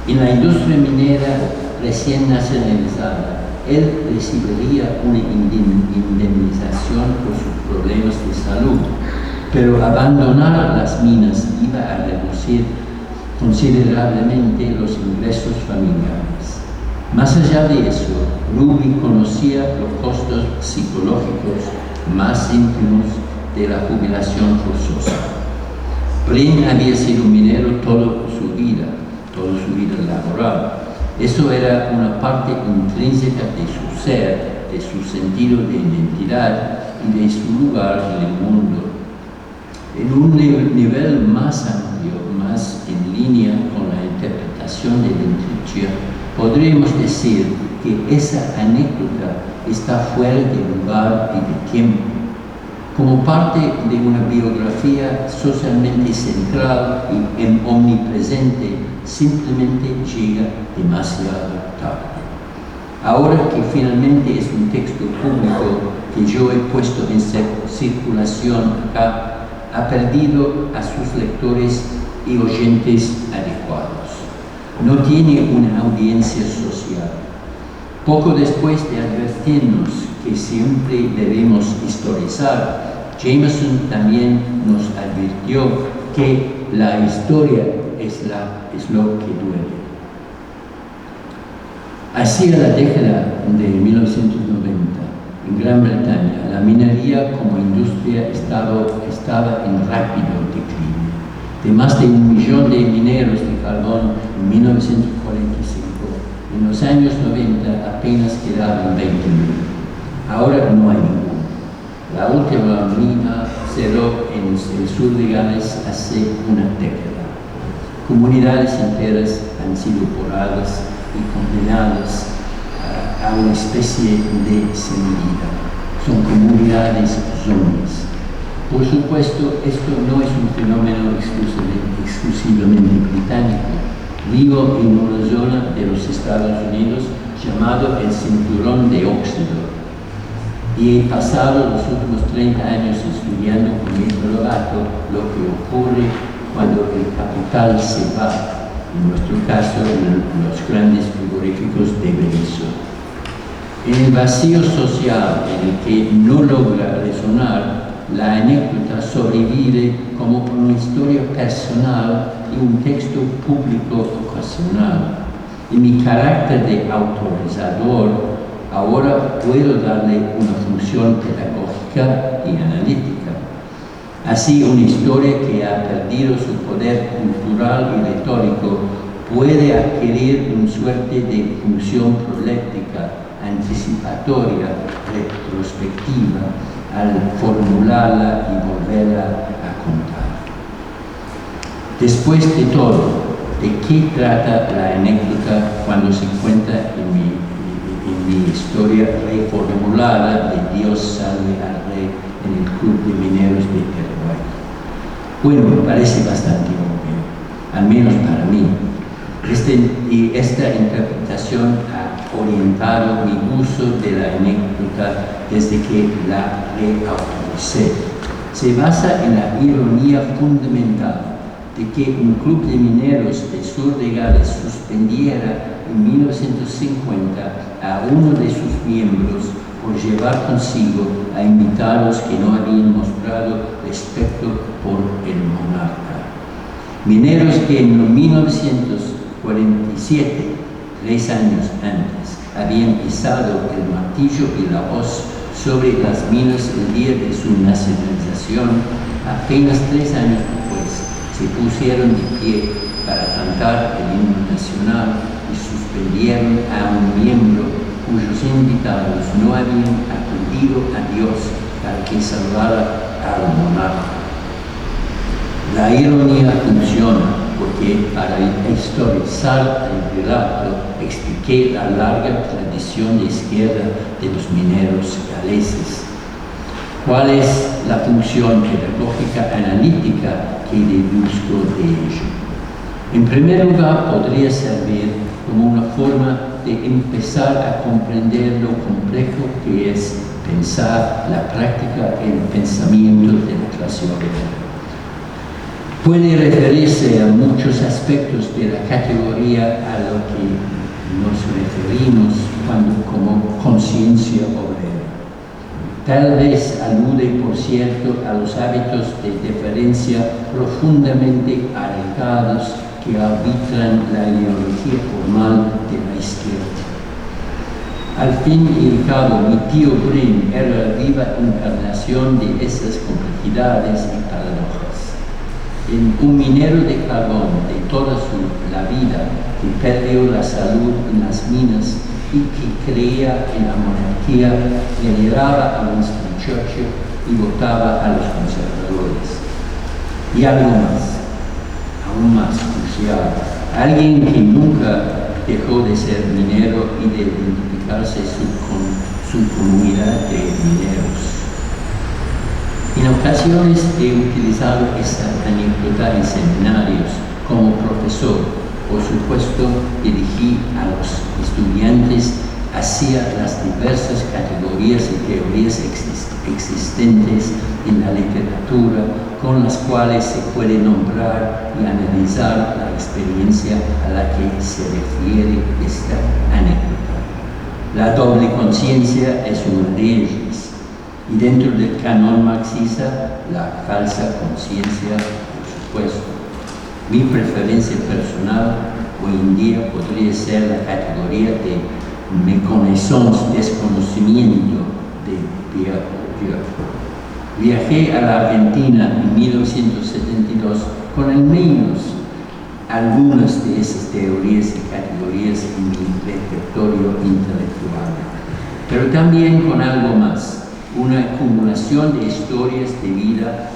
En la industria minera recién nacionalizada, él recibiría una indemnización por sus problemas de salud, pero abandonar las minas iba a reducir considerablemente los ingresos familiares. Más allá de eso, Ruby conocía los costos psicológicos más íntimos de la jubilación forzosa. Bren había sido minero toda su vida laboral. Eso era una parte intrínseca de su ser, de su sentido de identidad y de su lugar en el mundo. En un nivel más amplio, más en línea con la interpretación de Dietrich, podríamos decir que esa anécdota está fuera de lugar y de tiempo, como parte de una biografía socialmente central y omnipresente, simplemente llega demasiado tarde. Ahora que finalmente es un texto público que yo he puesto en circulación acá, ha perdido a sus lectores y oyentes adecuados. No tiene una audiencia social. Poco después de advertirnos que siempre debemos historizar, Jameson también nos advirtió que la historia es lo que duele. Hacia la década de 1990, en Gran Bretaña, la minería como industria estaba en rápido declive. De más de 1 millón de mineros de carbón en 1945, en los años 90 apenas quedaban 20.000. Ahora no hay ninguno. La última mina cerró en el sur de Gales hace una década. Comunidades enteras han sido borradas y condenadas a una especie de semivida. Son comunidades zombies. Por supuesto, esto no es un fenómeno exclusivamente británico. Vivo en una zona de los Estados Unidos llamado el Cinturón de Óxido y he pasado los últimos 30 años estudiando con mi doctorado lo que ocurre cuando el capital se va, en nuestro caso los grandes frigoríficos de Berisso. En el vacío social en el que no logra resonar, la anécdota sobrevive como una historia personal y un texto público ocasional. Y mi carácter de autorizador ahora puedo darle una función pedagógica y analítica. Así, una historia que ha perdido su poder cultural y retórico puede adquirir una suerte de función proléctica, anticipatoria, retrospectiva, al formularla y volverla a contar. Después de todo, ¿de qué trata la anécdota cuando se cuenta en mi historia reformulada de Dios salve al rey en el Club de Mineros de Paraguay? Bueno, parece bastante obvio, al menos para mí. Esta interpretación ha orientado mi uso de la anécdota desde que la reautoricé. Se basa en la ironía fundamental de que un club de mineros del sur de Gales suspendiera en 1950 a uno de sus miembros por llevar consigo a invitados que no habían mostrado respeto por el monarca. Mineros que en 1947, 3 años antes, habían pisado el martillo y la hoz sobre las minas el día de su nacionalización, apenas 3 años después se pusieron de pie para cantar el himno nacional y suspendieron a un miembro cuyos invitados no habían acudido a Dios para que salvara al monarca. La ironía funciona porque para historizar el relato expliqué la larga tradición de izquierda de los mineros galeses. ¿Cuál es la función pedagógica analítica que deduzco de ello? En primer lugar, podría servir como una forma de empezar a comprender lo complejo que es pensar la práctica y el pensamiento de la clase obrera. Puede referirse a muchos aspectos de la categoría a lo que nos referimos como conciencia obrera. Tal vez alude, por cierto, a los hábitos de deferencia profundamente arraigados que arbitran la ideología formal de la izquierda. Al fin y al cabo, mi tío Brin era la viva encarnación de esas complejidades y paradojas. Un minero de carbón de toda la vida que perdió la salud en las minas y que creía en la monarquía, veneraba a Winston Churchill y votaba a los conservadores. Y algo más, aún más crucial, alguien que nunca dejó de ser minero y de identificarse con su comunidad de mineros. En ocasiones he utilizado esta anécdota en seminarios como profesor. Por supuesto, dirigí a los estudiantes hacia las diversas categorías y teorías existentes en la literatura con las cuales se puede nombrar y analizar la experiencia a la que se refiere esta anécdota. La doble conciencia es una de ellas. Y dentro del canon marxista, la falsa conciencia, por supuesto. Mi preferencia personal hoy en día podría ser la categoría de méconnaissance, desconocimiento de Piaget. Viajé a la Argentina en 1972 con al menos algunas de esas teorías y categorías en mi repertorio intelectual, pero también con algo más. Una acumulación de historias de vida,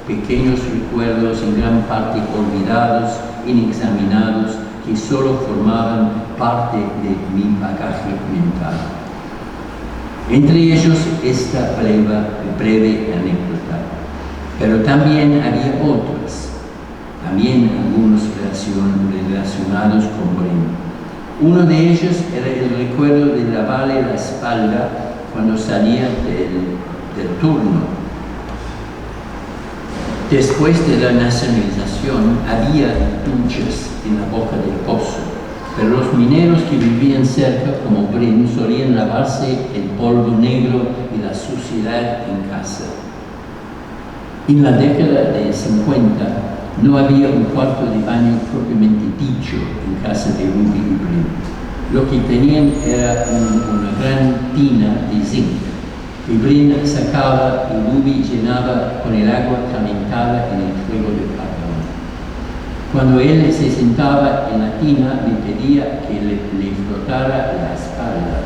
pequeños recuerdos en gran parte olvidados, inexaminados, que solo formaban parte de mi bagaje mental. Entre ellos esta breve anécdota, pero también había otras, también algunos relacionados con Brin. Uno de ellos era el recuerdo de lavarle la espalda cuando salía del turno. Después de la nacionalización había duchas en la boca del pozo, pero los mineros que vivían cerca, como Brin, solían lavarse el polvo negro y la suciedad en casa. En la década de 50 no había un cuarto de baño propiamente dicho en casa de Ruby y Brin. Lo que tenían era una gran tina de zinc, que Brin sacaba y Ruby llenaba con el agua calentada en el fuego de carbón. Cuando él se sentaba en la tina, me pedía que le frotara la espalda.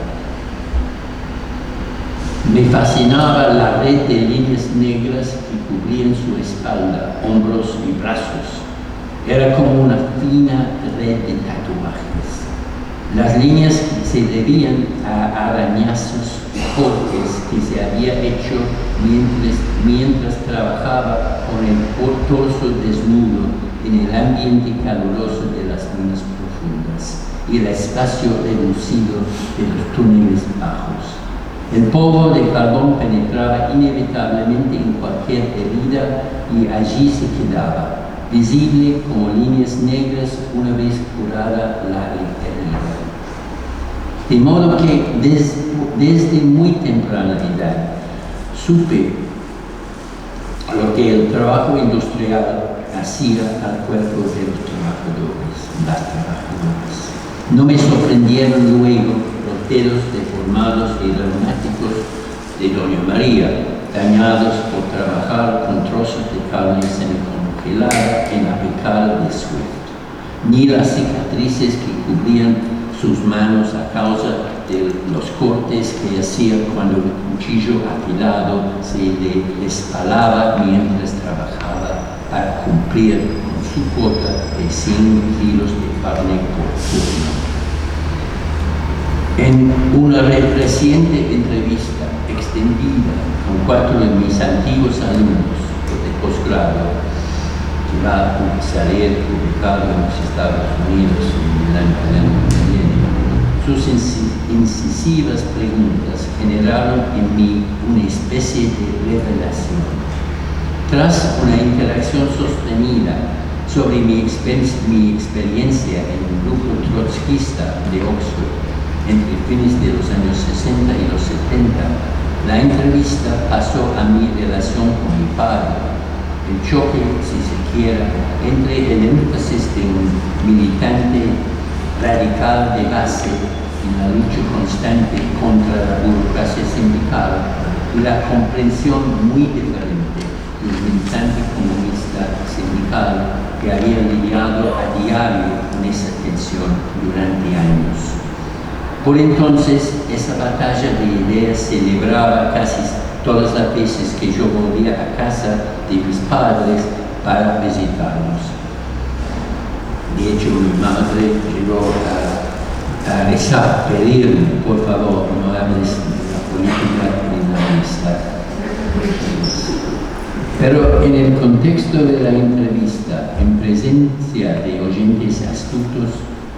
Me fascinaba la red de líneas negras que cubrían su espalda, hombros y brazos. Era como una fina red de tatuajes. Las líneas se debían a arañazos y cortes que se había hecho mientras trabajaba con el torso desnudo en el ambiente caluroso de las minas profundas y el espacio reducido de los túneles bajos. El polvo de carbón penetraba inevitablemente en cualquier herida y allí se quedaba, visible como líneas negras una vez curada la herida. De modo que desde muy temprana edad supe lo que el trabajo industrial hacía al cuerpo de los trabajadores, las trabajadoras. No me sorprendieron luego los dedos deformados y reumáticos de Doña María, dañados por trabajar con trozos de carne semicongelada en la pecal de Swift, ni las cicatrices que cubrían sus manos a causa de los cortes que hacía cuando el cuchillo afilado se le espalaba mientras trabajaba para cumplir con su cuota de 100 kilos de carne por turno. En una reciente entrevista extendida con 4 de mis antiguos alumnos de posgrado, que va a salir publicado en los Estados Unidos en el año que viene, sus incisivas preguntas generaron en mí una especie de revelación. Tras una interacción sostenida sobre mi experiencia en un grupo trotskista de Oxford entre fines de los años 60 y los 70, la entrevista pasó a mi relación con mi padre, el choque, si se quiera, entre el énfasis de un militante radical de base en la lucha constante contra la burocracia sindical y la comprensión muy diferente de un militante comunista sindical que había lidiado a diario con esa tensión durante años. Por entonces, esa batalla de ideas se libraba casi todas las veces que yo volvía a casa de mis padres para visitarlos. De hecho, mi madre llegó a rezar, pedirme, por favor, no hables de la política ni la amistad. Pero en el contexto de la entrevista, en presencia de oyentes astutos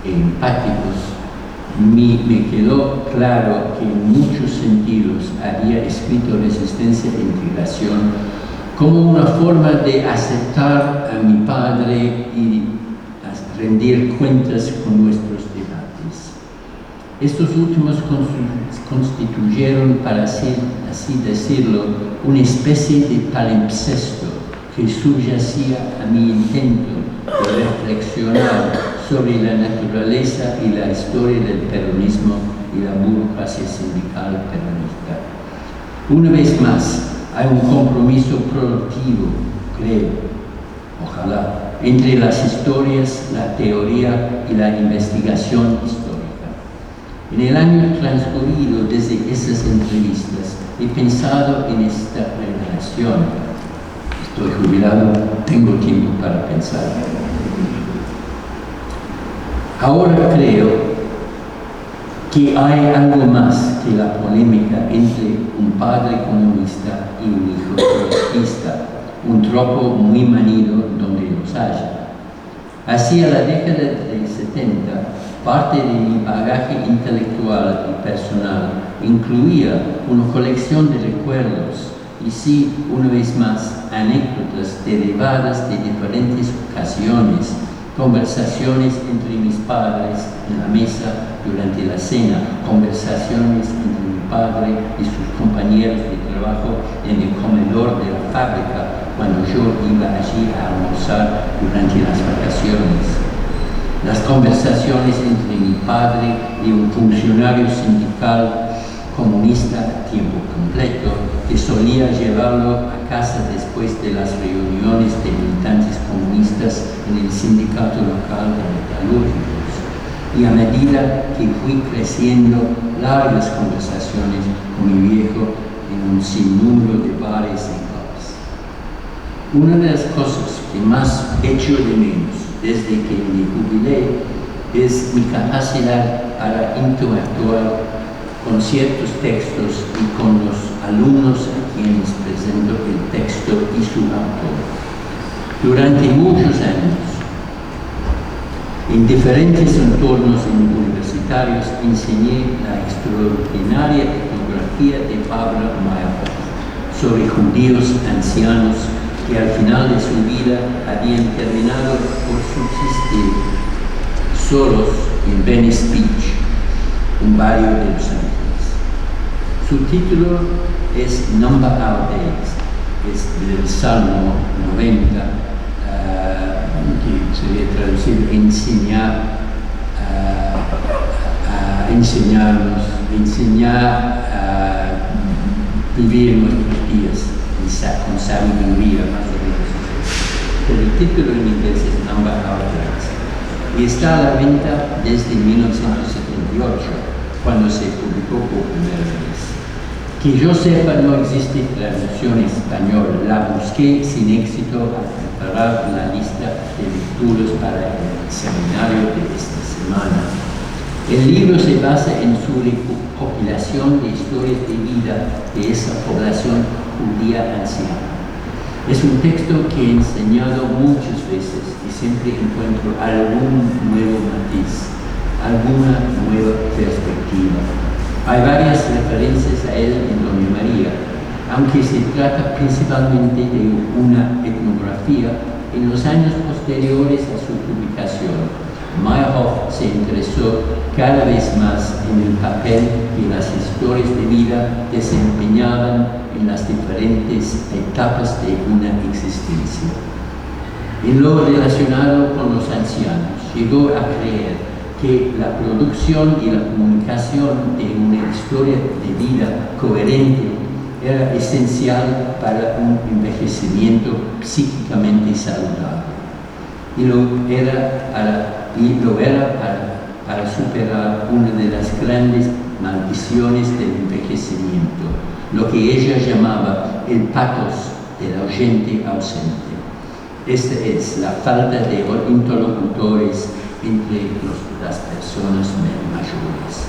e empáticos, me quedó claro que en muchos sentidos había escrito Resistencia e Integración como una forma de aceptar a mi padre y rendir cuentas con nuestros debates. Estos últimos constituyeron, para así decirlo, una especie de palimpsesto que subyacía a mi intento de reflexionar sobre la naturaleza y la historia del peronismo y la burocracia sindical peronista. Una vez más, hay un compromiso productivo, creo, ojalá, entre las historias, la teoría y la investigación histórica. En el año transcurrido desde esas entrevistas, he pensado en esta relación. Estoy jubilado, tengo tiempo para pensar. Ahora creo que hay algo más que la polémica entre un padre comunista y un hijo trotskista, un tropo muy manido donde los haya. Hacia la década de 70, parte de mi bagaje intelectual y personal incluía una colección de recuerdos y sí, una vez más, anécdotas derivadas de diferentes ocasiones, conversaciones entre mis padres en la mesa durante la cena, conversaciones entre mi padre y sus compañeros de trabajo en el comedor de la fábrica cuando yo iba allí a almorzar durante las vacaciones. Las conversaciones entre mi padre y un funcionario sindical comunista a tiempo completo que solía llevarlo a casa después de las reuniones de militantes comunistas en el sindicato local de metalúrgicos. Y a medida que fui creciendo, largas conversaciones con mi viejo en un sinnúmero de bares y pubs. Una de las cosas que más echo de menos desde que me jubilé es mi capacidad para interactuar con ciertos textos y con los alumnos a quienes presento el texto y su autor. Durante muchos años, en diferentes entornos universitarios, enseñé la extraordinaria etnografía de Pablo Meyerhoff sobre judíos ancianos que al final de su vida habían terminado por subsistir solos en Venice Beach, un barrio de Los Ángeles. Su título es Number Our Days, es del Salmo 90, que sería traducir enseñar a enseñarnos, enseñar a vivir nuestros días con sabiduría, más o menos. Pero el título en inglés es Number Our Days y está a la venta desde 1978, cuando se publicó por primera vez. Que yo sepa, no existe traducción española. La busqué sin éxito al preparar la lista de lecturas para el seminario de esta semana. El libro se basa en su recopilación de historias de vida de esa población judía anciana. Es un texto que he enseñado muchas veces y siempre encuentro algún nuevo matiz, alguna nueva perspectiva. Hay varias referencias a él en Doña María, aunque se trata principalmente de una etnografía. En los años posteriores a su publicación, Meyerhoff se interesó cada vez más en el papel que las historias de vida desempeñaban en las diferentes etapas de una existencia. En lo relacionado con los ancianos, llegó a creer que la producción y la comunicación de una historia de vida coherente era esencial para un envejecimiento psíquicamente saludable. Y lo era para superar una de las grandes maldiciones del envejecimiento, lo que ella llamaba el pathos del oyente ausente. Esta es la falta de interlocutores entre las personas mayores.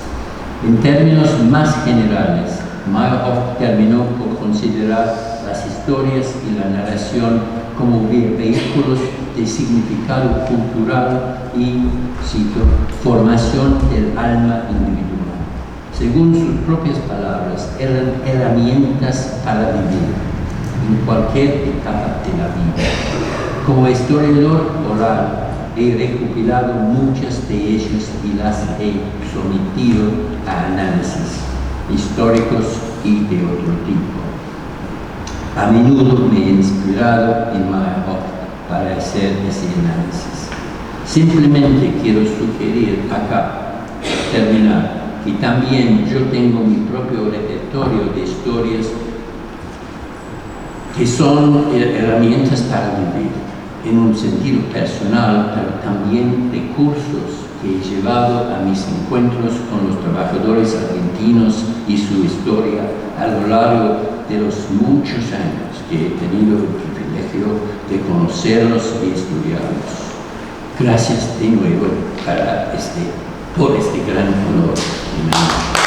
En términos más generales, Meyerhoff terminó por considerar las historias y la narración como vehículos de significado cultural y, cito, formación del alma individual. Según sus propias palabras, eran herramientas para vivir en cualquier etapa de la vida. Como historiador oral, he recopilado muchas de ellas y las he sometido a análisis históricos y de otro tipo. A menudo me he inspirado en Meyerhoff para hacer ese análisis. Simplemente quiero sugerir acá, terminar, que también yo tengo mi propio repertorio de historias que son herramientas para vivir, en un sentido personal, pero también recursos que he llevado a mis encuentros con los trabajadores argentinos y su historia a lo largo de los muchos años que he tenido el privilegio de conocerlos y estudiarlos. Gracias de nuevo por este gran honor.